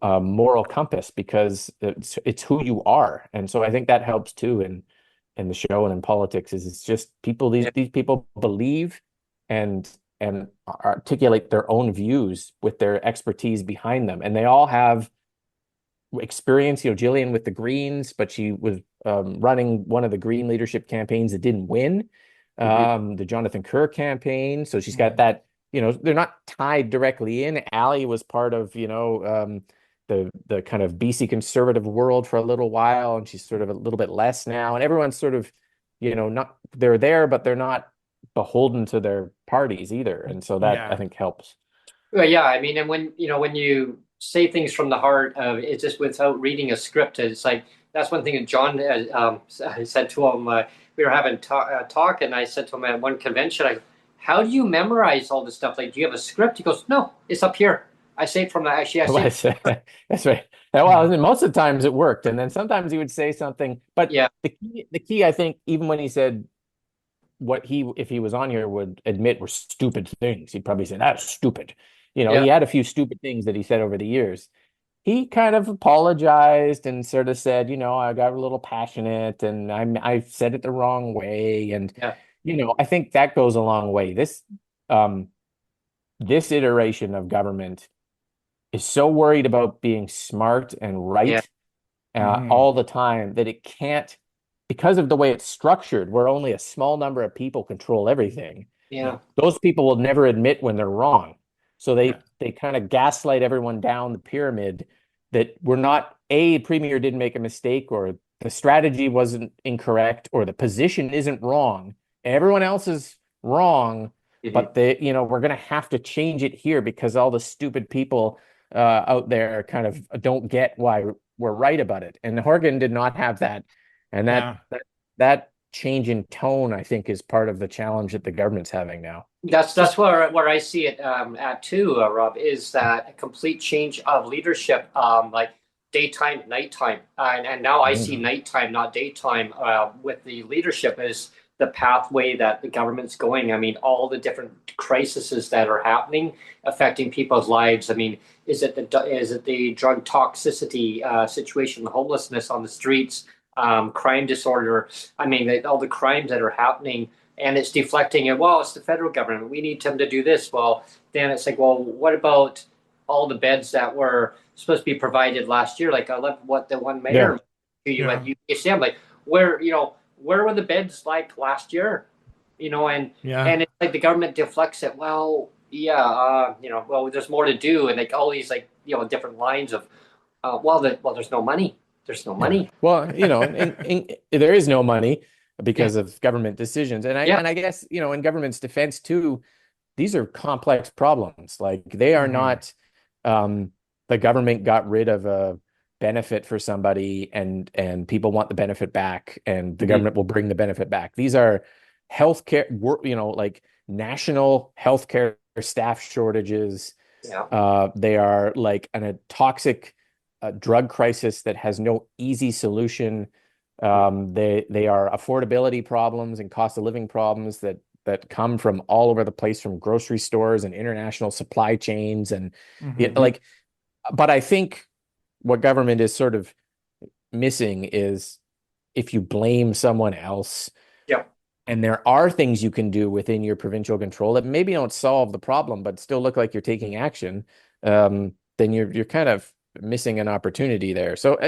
moral compass because it's who you are. And so I think that helps too in the show and in politics is it's just people Yeah. these people believe and and articulate their own views with their expertise behind them. And they all have experience, Jillian with the Greens, but she was running one of the Green leadership campaigns that didn't win, Hmm. the Jonathan Kerr campaign. So she's got Hmm. that, they're not tied directly in. Allie was part of, the kind of BC conservative world for a little while, and she's sort of a little bit less now. And everyone's sort of, not they're there, but they're not beholden to their parties either. And so that I Yeah. think helps. Well, yeah, I mean, and when you say things from the heart, it's just without reading a script. It's like that's one thing that John said to him. We were having talk, and I said to him at one convention, "How do you memorize all this stuff? Like, do you have a script?" He goes, "No, it's up here. I say from the actually, I say, That's right. Well, and most of the times it worked, and then sometimes he would say something. But yeah, the key, I think, even when he said what he, if he was on here, would admit were stupid things, he'd probably say that's stupid. You know, yeah, he had a few stupid things that he said over the years. He kind of apologized and sort of said, you know, I got a little passionate and I said it the wrong way. And, yeah, you know, I think that goes a long way. Um, this iteration of government is so worried about being smart and yeah, right Mhm. all the time that it can't, because of the way it's structured, where only a small number of people control everything. Yeah. yeah, Those people will never admit when they're wrong. So Yeah. they kind of gaslight everyone down the pyramid that we're not, a premier didn't make a mistake, or the strategy wasn't incorrect, or the position isn't wrong. Everyone else is wrong, mhm, but they, you know, we're going to have to change it here because all the stupid people out there kind of don't get why we're right about it. And Horgan did not have that. And Yeah. that change in tone, I think, is part of the challenge that the government's having now. That's where I see it at too, Rob, is that a complete change of leadership, like daytime, nighttime, and now I see Mhm. Mhm. nighttime, not daytime, with the leadership is the pathway that the government's going. I mean, all the different crises that are happening, affecting people's lives. I mean, is it the drug toxicity situation, the homelessness on the streets, crime disorder? I mean, all the crimes that are happening, and it's deflecting it. Well, it's the federal government. We need them to do this. Well, then it's like, well, what about all the beds that were supposed to be provided last year? Like, I love what the one Yeah. mayor to you at Yeah. UCM. Like, where were the beds like last year? Yeah. And it's like the government deflects it. Well, yeah, well, there's more to do, and like all these like different lines of, there's no money. There's no Yeah. money. Well, you know, there is no money Yeah, because of government decisions. And yeah, I guess, you know, in government's defense too, these are complex problems. Like they are Mhm. not the government got rid of a benefit for somebody and people want the benefit back and the mhm, government will bring the benefit back. These are healthcare, you know, like national healthcare staff shortages. yeah, They are like a toxic drug crisis that has no easy solution. They are affordability problems and cost of living problems that come from all over the place, from grocery stores and international supply chains and Mhm. mhm, like. But I think what government is sort of missing is if you blame someone else, yeah. and there are things you can do within your provincial control that maybe don't solve the problem, but still look like you're taking action, then you're kind of missing an opportunity there. So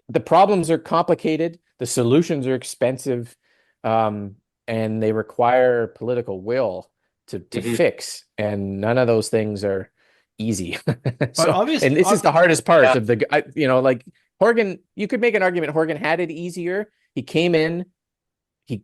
the problems are complicated, the solutions are expensive, um, and they require political will to Mhm. fix. And none of those things are easy. But So, and this is the hardest part Yeah, of like Horgan. You could make an argument Horgan had it easier. He came in. He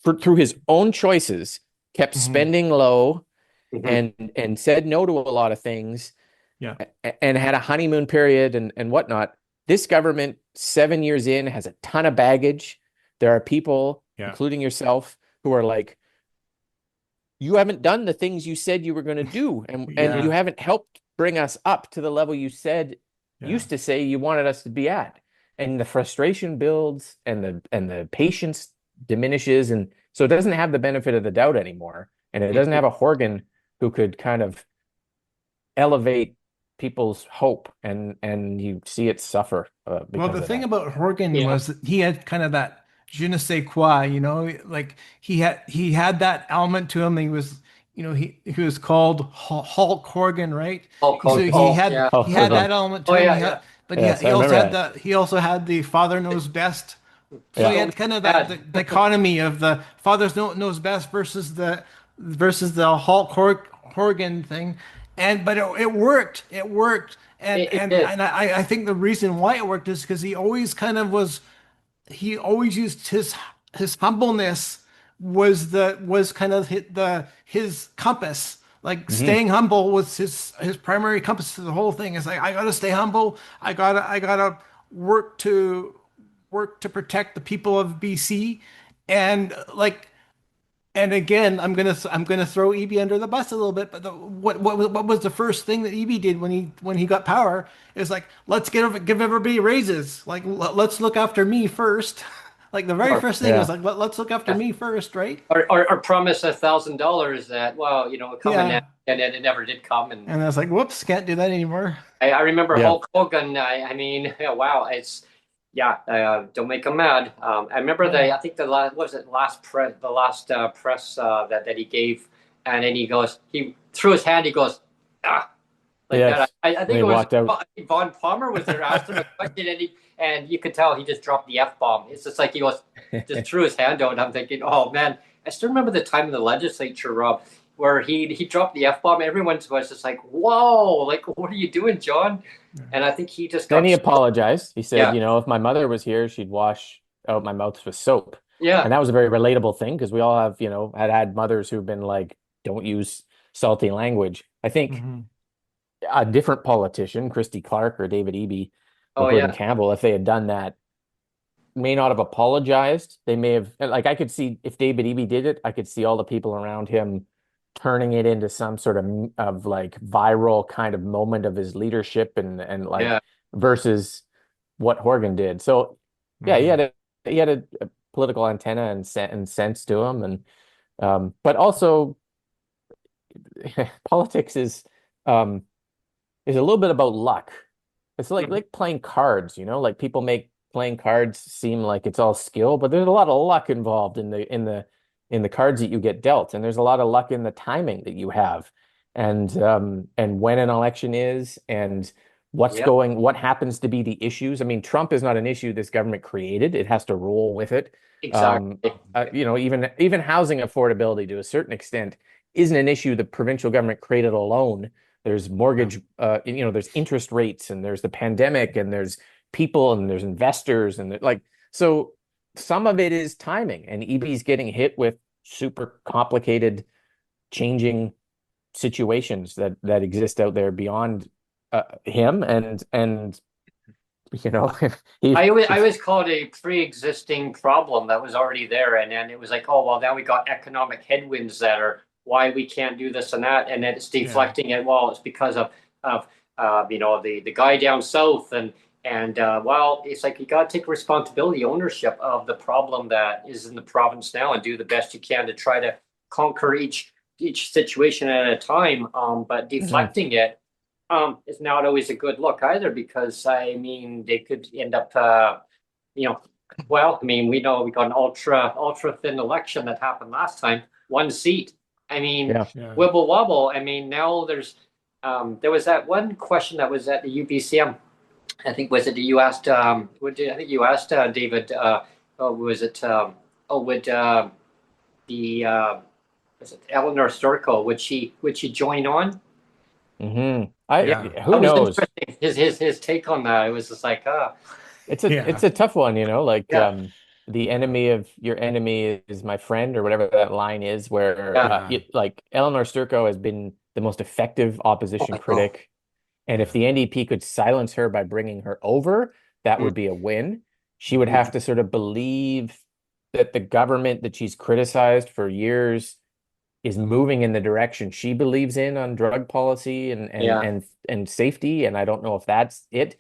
through his own choices, kept Mhm. spending low mhm, and said no to a lot of things Yeah. and had a honeymoon period and whatnot. This government, 7 years in, has a ton of baggage. There are people, Yeah. including yourself, who are like, you haven't done the things you said you were going to do, and you Yeah. haven't helped bring us up to the level you said Yeah. used to say you wanted us to be at. And the frustration builds and the patience diminishes, and so it doesn't have the benefit of the doubt anymore. And it doesn't mhm. have a Horgan who could kind of elevate people's hope, and you see it suffer Well, because the of thing that. about Horgan Yeah. was that he had kind of that je ne sais quoi, like he had that element to him. He was, he was called Hulk Horgan, right? Hulk So Hogan. he Oh, had yeah. he had Horgan. that element Oh, to him. yeah, yeah. But Yes, I he also remember had that. the father knows best. So he Yeah. So had kind of that bad. the dichotomy of the knows best versus the Horgan thing, but it worked. It worked, and It and did. and I think the reason why it worked is because he always used his humbleness was kind of his compass. Like Hmm. staying humble was his primary compass to the whole thing. It's like I gotta stay humble. I gotta work to protect the people of BC, and and again, I'm gonna throw EB under the bus a little bit, but what was the first thing that EB did when he got power? Is like, let's give everybody raises. Like, let's look after me first. Like the very Or, first thing was Yeah. like, let's look after me first, right? or promise $1,000 that, well, coming in, Yeah. and then it never did come. And And I was like, whoops, can't do that anymore. I remember Yeah. Hulk Hogan. I mean, yeah, wow, yeah, don't make him mad. I remember Yeah. I think the last, what was it, the last press that he gave, and then he threw his hand, he goes, ah, like that. Yes. I And think he it was walked out. Von Palmer was there, asked him a question, and you could tell he just dropped the F bomb. It's just like he just threw his hand out, and I'm thinking, oh man, I still remember the time in the legislature, Rob, where he dropped the F bomb. Everyone was just like, whoa, like what are you doing, John? And I think he just Then got, he apologized. He said, yeah, you know, if my mother was here, she'd wash out my mouth with soap. yeah, And that was a very relatable thing because we all have, had mothers who've been like, don't use salty language. I think Hmm. a different politician, Christy Clark or David Eby or oh Gordon yeah, Campbell, if they had done that, may not have apologized. They may have, like, I could see if David Eby did it, I could see all the people around him turning it into some sort of like viral kind of moment of his leadership and like yeah, versus what Horgan did. So yeah, Hmm. he had a political antenna and sense to him, and but also politics um is a little bit about luck. It's mhm, like playing cards, like people make playing cards seem like it's all skill, but there's a lot of luck involved in the cards that you get dealt, and there's a lot of luck in the timing that you have, and when an election is, and yeah, what happens to be the issues. I mean, Trump is not an issue this government created; it has to roll with it. Um, exactly, even housing affordability to a certain extent isn't an issue the provincial government created alone. There's Yeah. mortgage, there's interest rates, and there's the pandemic, and there's people, and there's investors, and like, so some of it is timing, and EB's getting hit with super complicated, changing situations that exist out there beyond him, and you know, he, I always call it a pre-existing problem that was already there, and then it was like, oh well, now we got economic headwinds that are why we can't do this and that, and then it's Yeah. deflecting it. Well, it's because of the guy down south, and well, it's like you got to take responsibility, ownership of the problem that is in the province now, and do the best you can to try to conquer each situation at a time. But Mhm. deflecting it is not always a good look either, because I mean they could end up you know well, I mean, we know we got an ultra thin election that happened last time, one seat. I mean, Yeah. Yeah. wibble wobble. I mean, now there was that one question that was at the UBCM. I think was it you asked I think you asked David oh was it would the was it Eleanor Sturko, would she join on? I Yeah, Yeah. who that was knows? interesting. His take on that. It was just like, Yeah. It's a tough one, like yeah, the enemy of your enemy is my friend, or whatever that line is, where yeah. Yeah. like Eleanor Sturko has been the most effective Oh, opposition I know. critic, and if Yeah. the NDP could silence her by bringing her over, that Mm, would be a win. She would Hmm. have to sort of believe that the government that she's criticized for years is moving in the direction she believes in on drug policy yeah, and safety, and I don't know if that's it.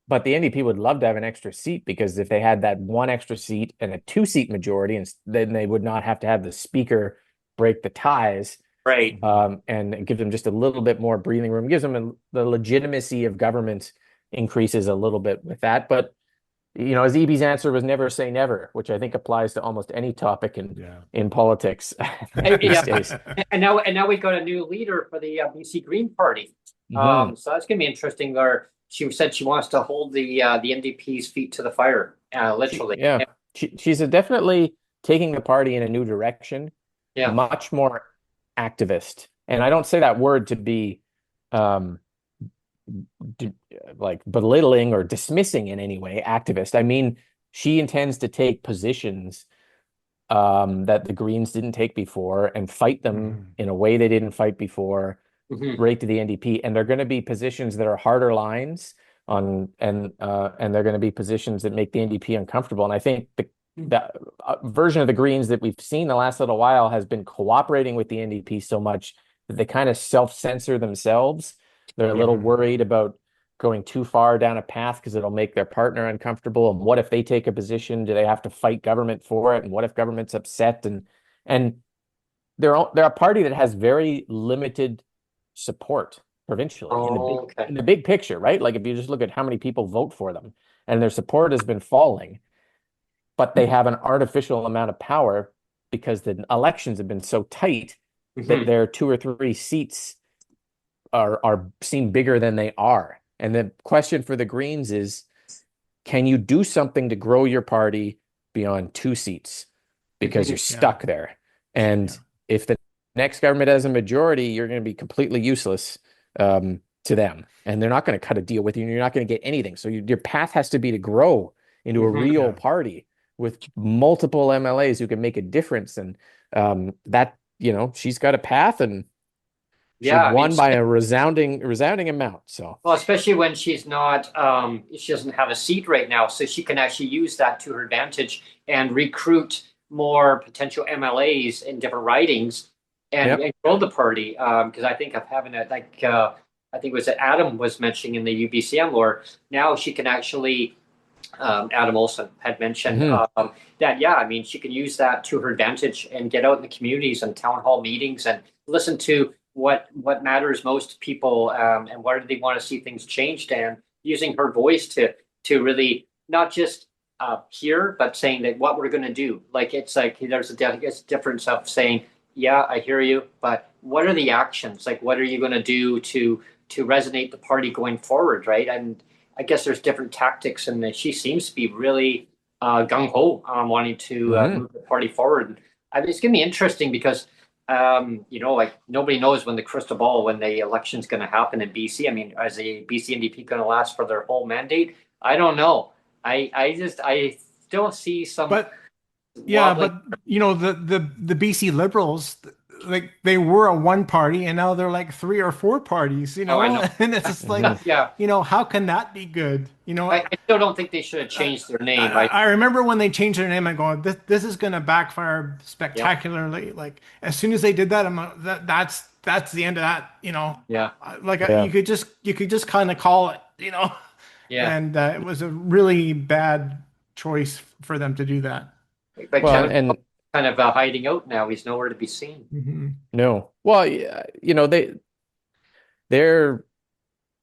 But the NDP would love to have an extra seat, because if they had that one extra seat and a two-seat majority, and then they would not have to have the speaker break the ties, right. and give them just a little bit more breathing room. Gives them the legitimacy of government increases a little bit with that. But as EB's answer was never say never, which I think applies to almost any topic Yeah. in politics these Yeah, days. and now we got a new leader for the BC Green Party. Hmm. So that's gonna be interesting. Where she said she wants to hold the NDP's feet to the fire, literally. Yeah, she's definitely taking the party in a new direction, Yeah, much more activist. And I don't say that word to be um, d like belittling or dismissing in any way activist. I mean, she intends to take positions that the Greens didn't take before, and fight them Hmm. in a way they didn't fight before, hmm, right to the NDP. And they're going to be positions that are harder lines, and they're going to be positions that make the NDP uncomfortable. And I think the version of the Greens that we've seen the last little while has been cooperating with the NDP so much that they kind of self-censor themselves. They're a little worried about going too far down a path because it'll make their partner uncomfortable. And what if they take a position? Do they have to fight government for it? And what if government's upset? And they're a party that has very limited support provincially Oh, in the big picture, right? Like if you just look at how many people vote for them, and their support has been falling, but they have an artificial amount of power because the elections have been so tight that their 2 or 3 seats are seem bigger than they are. And the question for the Greens is, can you do something to grow your party beyond 2 seats? Because you're stuck there. And if the next government has a majority, you're going to be completely useless to them. And they're not going to cut a deal with you, and you're not going to get anything. So your path has to be to grow into a real party with multiple MLAs who can make a difference. And that, she's got a path, and she won by a resounding amount. So, well, especially when she's not, she doesn't have a seat right now, so she can actually use that to her advantage and recruit more potential MLAs in different ridings and grow the party. Because I think of having it like, I think it was that Adam was mentioning in the UBCM, or now she can actually, Adam Olson had mentioned that, I mean, she can use that to her advantage and get out in the communities and town hall meetings and listen to what matters most to people, and where do they want to see things changed, and using her voice to really not just hear, but saying that what we're going to do. Like it's like there's a difference of saying, yeah, I hear you, but what are the actions? Like what are you going to do to resonate the party going forward, right? And I guess there's different tactics, and she seems to be really gung ho on wanting to move the party forward. I mean, it's going to be interesting because like nobody knows when the election's going to happen in BC. I mean, is the BC NDP going to last for their whole mandate? I don't know. I still see some. But the BC Liberals, like they were a one party, and now they're like 3 or 4 parties, Oh, I know. and it's just like, how can that be good? I still don't think they should have changed their name. I remember when they changed their name, I go, this is going to backfire spectacularly. Like as soon as they did that, I'm like, that's the end of that, Yeah. you could just kind of call it, Yeah. And it was a really bad choice for them to do that. But Kevin's kind of hiding out now. He's nowhere to be seen. No. Well, they're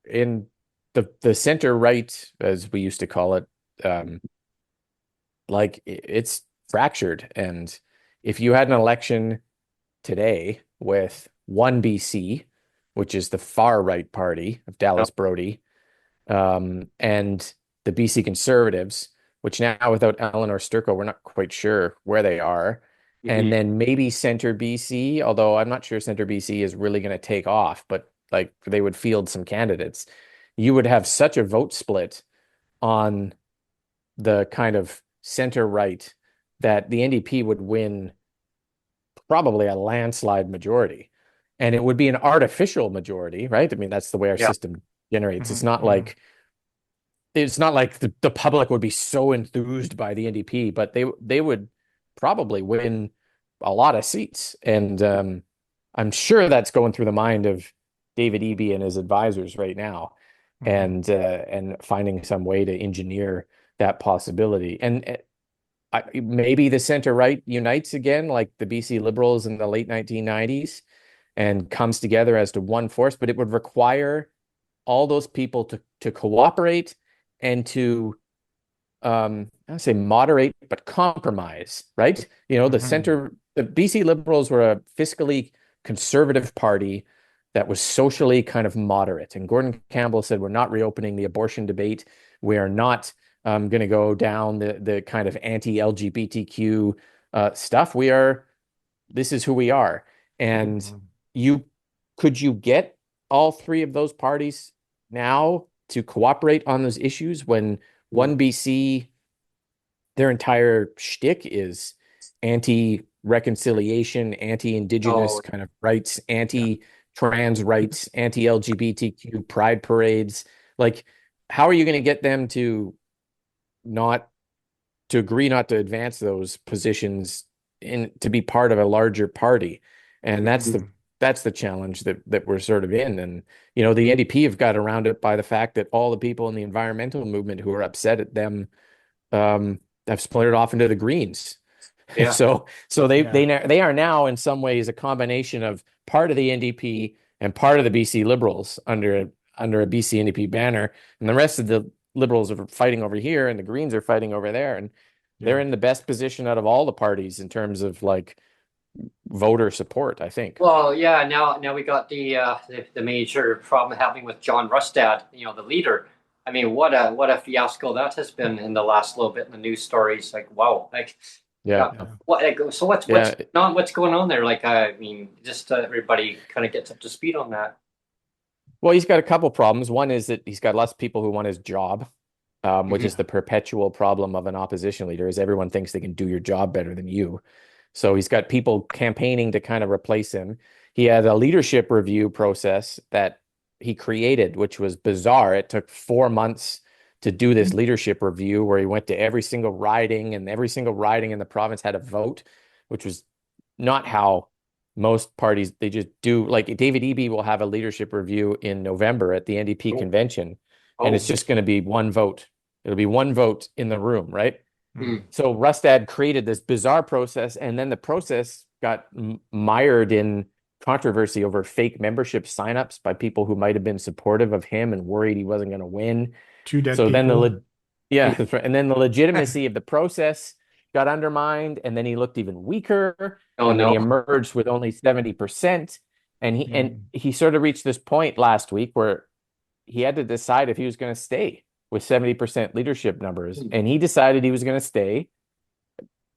in the center right, as we used to call it. Like it's fractured. And if you had an election today with one BC, which is the far right party of Dallas Brody, and the BC Conservatives, which now without Eleanor Sturko, we're not quite sure where they are. And then maybe Center BC, although I'm not sure Center BC is really going to take off, but like they would field some candidates. You would have such a vote split on the kind of center right that the NDP would win probably a landslide majority. And it would be an artificial majority, right? I mean, that's the way our system generates. It's not like the public would be so enthused by the NDP, but they would probably win a lot of seats. And I'm sure that's going through the mind of David Eby and his advisors right now, and finding some way to engineer that possibility. And maybe the center right unites again, like the BC Liberals in the late 1990s, and comes together as to one force, but it would require all those people to cooperate and to I don't say moderate, but compromise, right? The BC Liberals were a fiscally conservative party that was socially kind of moderate. And Gordon Campbell said, we're not reopening the abortion debate. We are not going to go down the kind of anti-LGBTQ stuff. This is who we are. And could you get all 3 of those parties now to cooperate on those issues when one BC, their entire shtick is anti-reconciliation, anti-Indigenous kind of rights, anti-trans rights, anti-LGBTQ pride parades. Like, how are you going to get them to not to agree not to advance those positions in to be part of a larger party? And that's the challenge that we're sort of in. And the NDP have got around it by the fact that all the people in the environmental movement who are upset at them have split it off into the Greens. Yeah. So they Yeah. they are now in some ways a combination of part of the NDP and part of the BC Liberals under a BC NDP banner, and the rest of the Liberals are fighting over here, and the Greens are fighting over there, and they're in the best position out of all the parties in terms of like voter support, I think. Well, yeah. Now we got the major problem happening with John Rustad, the leader. I mean, what a fiasco that has been in the last little bit in the news stories. Like, wow, like, Yeah. what? Like, so what's Yeah. what's going on there? Like, I mean, just everybody kind of gets up to speed on that. Well, he's got a couple problems. One is that he's got lots of people who want his job, which is the perpetual problem of an opposition leader, is everyone thinks they can do your job better than you. So he's got people campaigning to kind of replace him. He had a leadership review process that he created, which was bizarre. It took 4 months to do this leadership review where he went to every single riding, and every single riding in the province had a vote, which was not how most parties, they just do. Like David Eby will have a leadership review in November at the NDP convention, and it's just going to be one vote. It'll be one vote in the room, right? So Rustad created this bizarre process, and then the process got mired in controversy over fake membership signups by people who might have been supportive of him and worried he wasn't going to win. Two dead So then people. that's right. And then the legitimacy of the process got undermined, and then he looked even weaker, Oh and then he no. emerged with only 70%. And he sort of reached this point last week where he had to decide if he was going to stay with 70% leadership numbers, and he decided he was going to stay.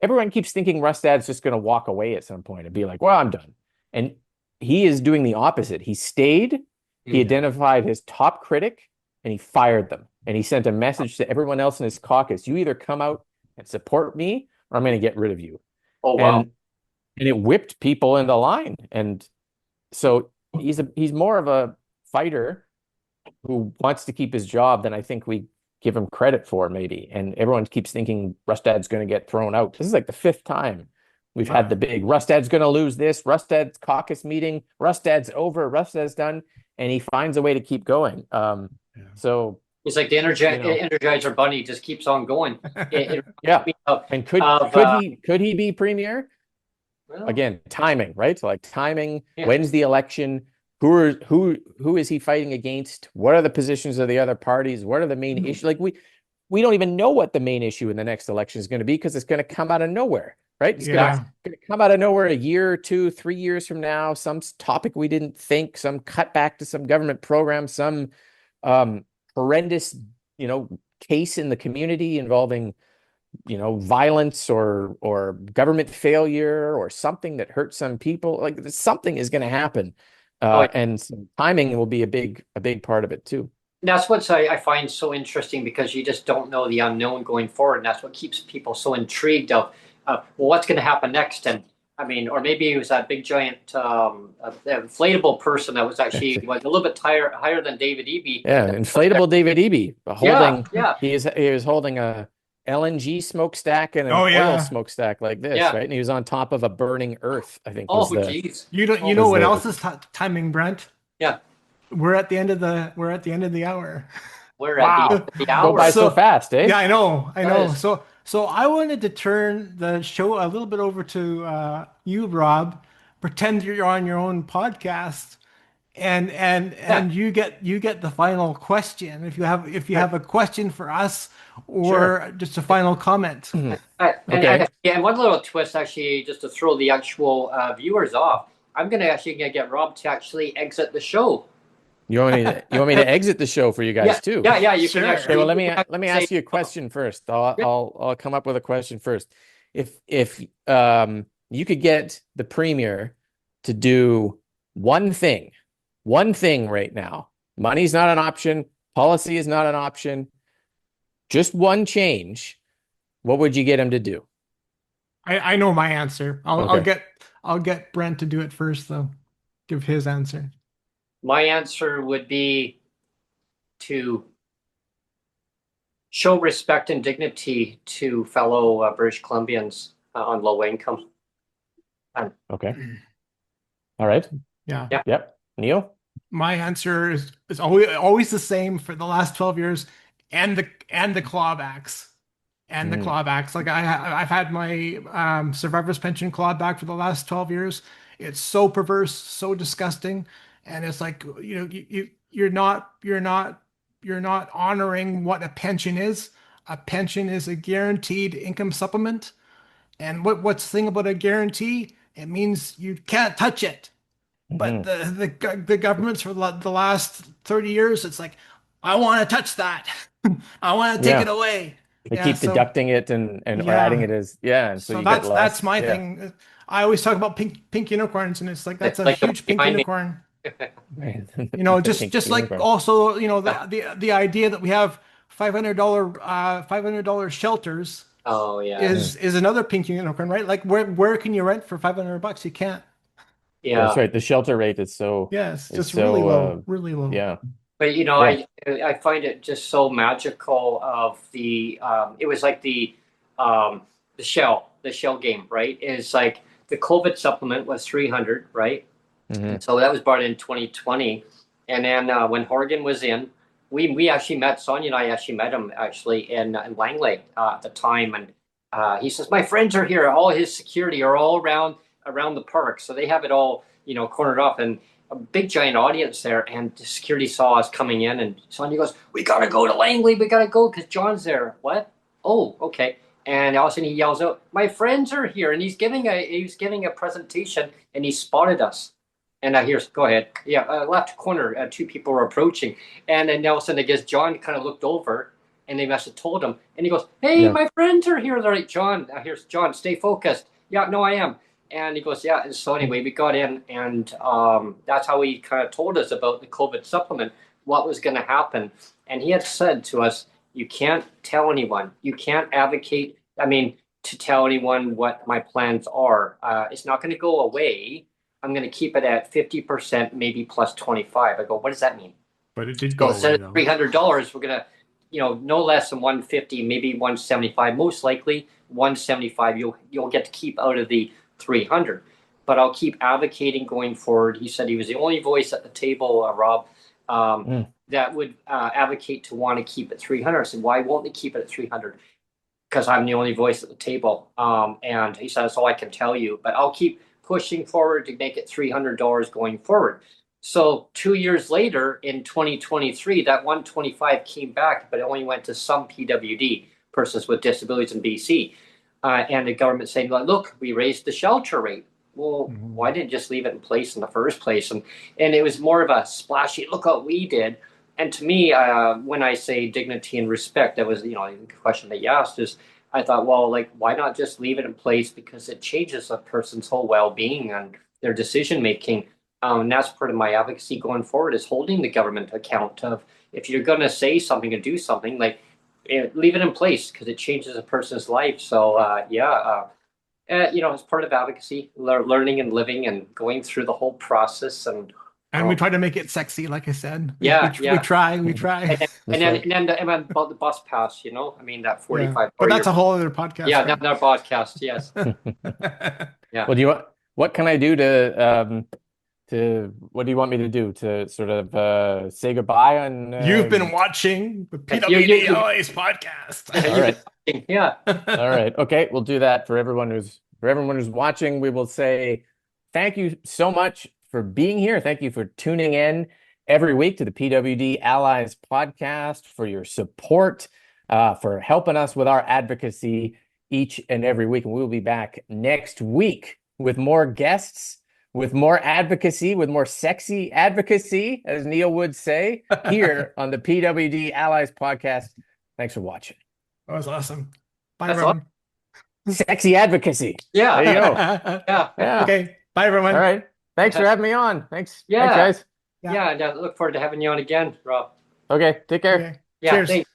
Everyone keeps thinking Rustad's just going to walk away at some point and be like, well, I'm done. And he is doing the opposite. He stayed, he identified his top critic, and he fired them. And he sent a message to everyone else in his caucus: you either come out and support me, or I'm going to get rid of you. Oh wow. And it whipped people into line. And so he's more of a fighter who wants to keep his job than I think we give him credit for, maybe. And everyone keeps thinking Rustad's going to get thrown out. This is like the 5th time we've had the big Rustad's going to lose this, Rustad's caucus meeting, Rustad's over, Rustad's done, and he finds a way to keep going. So it's like the Energizer Bunny just keeps on going. And could he be premier? Well, again, timing, right? So like timing. When's the election? Who is he fighting against? What are the positions of the other parties? What are the main issues? Like we don't even know what the main issue in the next election is going to be, because it's going to come out of nowhere, right? It's going to come out of nowhere a year, 2, 3 years from now. Some topic we didn't think, some cutback to some government program, some horrendous, case in the community involving, violence or government failure or something that hurts some people. Like something is going to happen. And some timing will be a big part of it too. That's what I find so interesting, because you just don't know the unknown going forward, and that's what keeps people so intrigued of well, what's going to happen next. And I mean, or maybe it was that big giant inflatable person that was actually a little bit higher than David Eby. Yeah, inflatable David Eby holding. Yeah. He was holding a LNG smokestack and an oil smokestack like this, right? And he was on top of a burning earth, I think. Geez. You know what else is timing, Brent? Yeah. We're at the end of the hour. We're at the hour. Go by so fast, eh? Yeah, I know. So I wanted to turn the show a little bit over to you, Rob. Pretend you're on your own podcast, and you get the final question. If you have a question for us, or just a final comment. And one little twist, actually, just to throw the actual viewers off. I'm going to get Rob to actually exit the show. You want me to exit the show for you guys too? Yeah. You can actually. Okay, well, let me ask you a question first. I'll come up with a question first. If you could get the premier to do one thing right now, money's not an option, policy is not an option, just one change, what would you get him to do? I know my answer. I'll get Brent to do it first, though. Give his answer. My answer would be to show respect and dignity to fellow British Columbians on low income. Okay. All right. Yeah. Yeah. Yep. Neil? My answer is always the same for the last 12 years, and the clawbacks. And the clawbacks. Like I've had my survivor's pension clawed back for the last 12 years. It's so perverse, so disgusting. And it's like, you're not honoring what a pension is. A pension is a guaranteed income supplement. And what's the thing about a guarantee? It means you can't touch it. But Mhm. the governments for the last 30 years, it's like, I want to touch that. I want to take it Yeah. away. They Yeah, keep so deducting it and or adding yeah. it as, yeah, and so So you get that's less. my Yeah. thing. I always talk about pink unicorns, and it's like that's It's a like the one huge pink behind me. unicorn. Right. The Just pink like unicorn. also, the idea that we have $500 shelters Oh yeah, is another pink unicorn, right? Like where can you rent for $500? You can't. That's yeah. right. The shelter rate Yeah, it's is just really so low, really low. yeah. But Yeah. I find it just so magical of it was like um, the shell game, right? Is like the COVID supplement was 300, right? Hmm. And so that was brought in 2020, and then when Horgan was in, we actually met Sonia and I actually met him actually in Langley at the time, and he says my friends are here. All his security are all around the park, so they have it all cornered off, and a big giant audience there. And the security saw us coming in, and Sonia goes, "We gotta go to Langley. We gotta go because John's there." What? Oh, okay. And all of a sudden he yells out, "My friends are here!" And he's giving a presentation, and he spotted us. And here's, go ahead. Yeah, left corner, two people were approaching. And then all of a sudden, I guess John kind of looked over and they must have told him. And he goes, "Hey, Yeah. my friends are here." They're like, "John, here's John, stay focused." "Yeah, no, I am." And he goes, "Yeah." And so anyway, we got in, and that's how he kind of told us about the COVID supplement, what was going to happen. And he had said to us, "You can't tell anyone. You can't advocate. I mean, to tell anyone what my plans are. It's not going to go away. I'm going to keep it at 50%, maybe plus 25." I go, "What does that mean?" But it did Go, go instead away of though. $300, we're going to, no less than 150, maybe 175, most likely 175. You'll get to keep out of the 300. But I'll keep advocating going forward. He said he was the only voice at the table, Rob, Mm. that would advocate to want to keep it 300. I said, "Why won't they keep it at 300? Because I'm the only voice at the table." And he said, "That's all I can tell you, but I'll keep pushing forward to make it $300 going forward." So 2 years later, in 2023, that 125 came back, but it only went to some PWD, persons with disabilities in BC. And the government saying, like, "Look, we raised the shelter rate." Well, why didn't you just leave it in place in the first place? And it was more of a splashy, "Look what we did." And to me, when I say dignity and respect, that was, the question that you asked is, I thought, well, like, why not just leave it in place? Because it changes a person's whole well-being and their decision making. And that's part of my advocacy going forward, is holding the government account of, if you're going to say something and do something, like, leave it in place because it changes a person's life. So it's part of advocacy, learning and living and going through the whole process. And we try to make it sexy, like I said. We Yeah. try. And then, That's right. and then about the bus pass, I mean, that Yeah. 45 But that's year. a whole other podcast, Yeah, right? another podcast. Yes. Yeah. Well, what can I do what do you want me to do to sort of say goodbye on You've been watching the PWD Allies podcast. all right. Yeah. All right. Okay, we'll do that for everyone who's watching. We will say thank you so much for being here. Thank you for tuning in every week to the PWD Allies podcast, for your support, for helping us with our advocacy each and every week. And we'll be back next week with more guests, with more advocacy, with more sexy advocacy, as Neil would say, here on the PWD Allies podcast. Thanks for watching. That was awesome. Bye, That's everyone. Sexy advocacy. Yeah. There you go. Yeah. Yeah. Okay. Bye, everyone. All right. Thanks for having me on. Thanks. Yeah. Thanks, guys. Yeah. Yeah. And I look forward to having you on again, Rob. Okay. Take care. Okay. Yeah. Cheers. Thanks.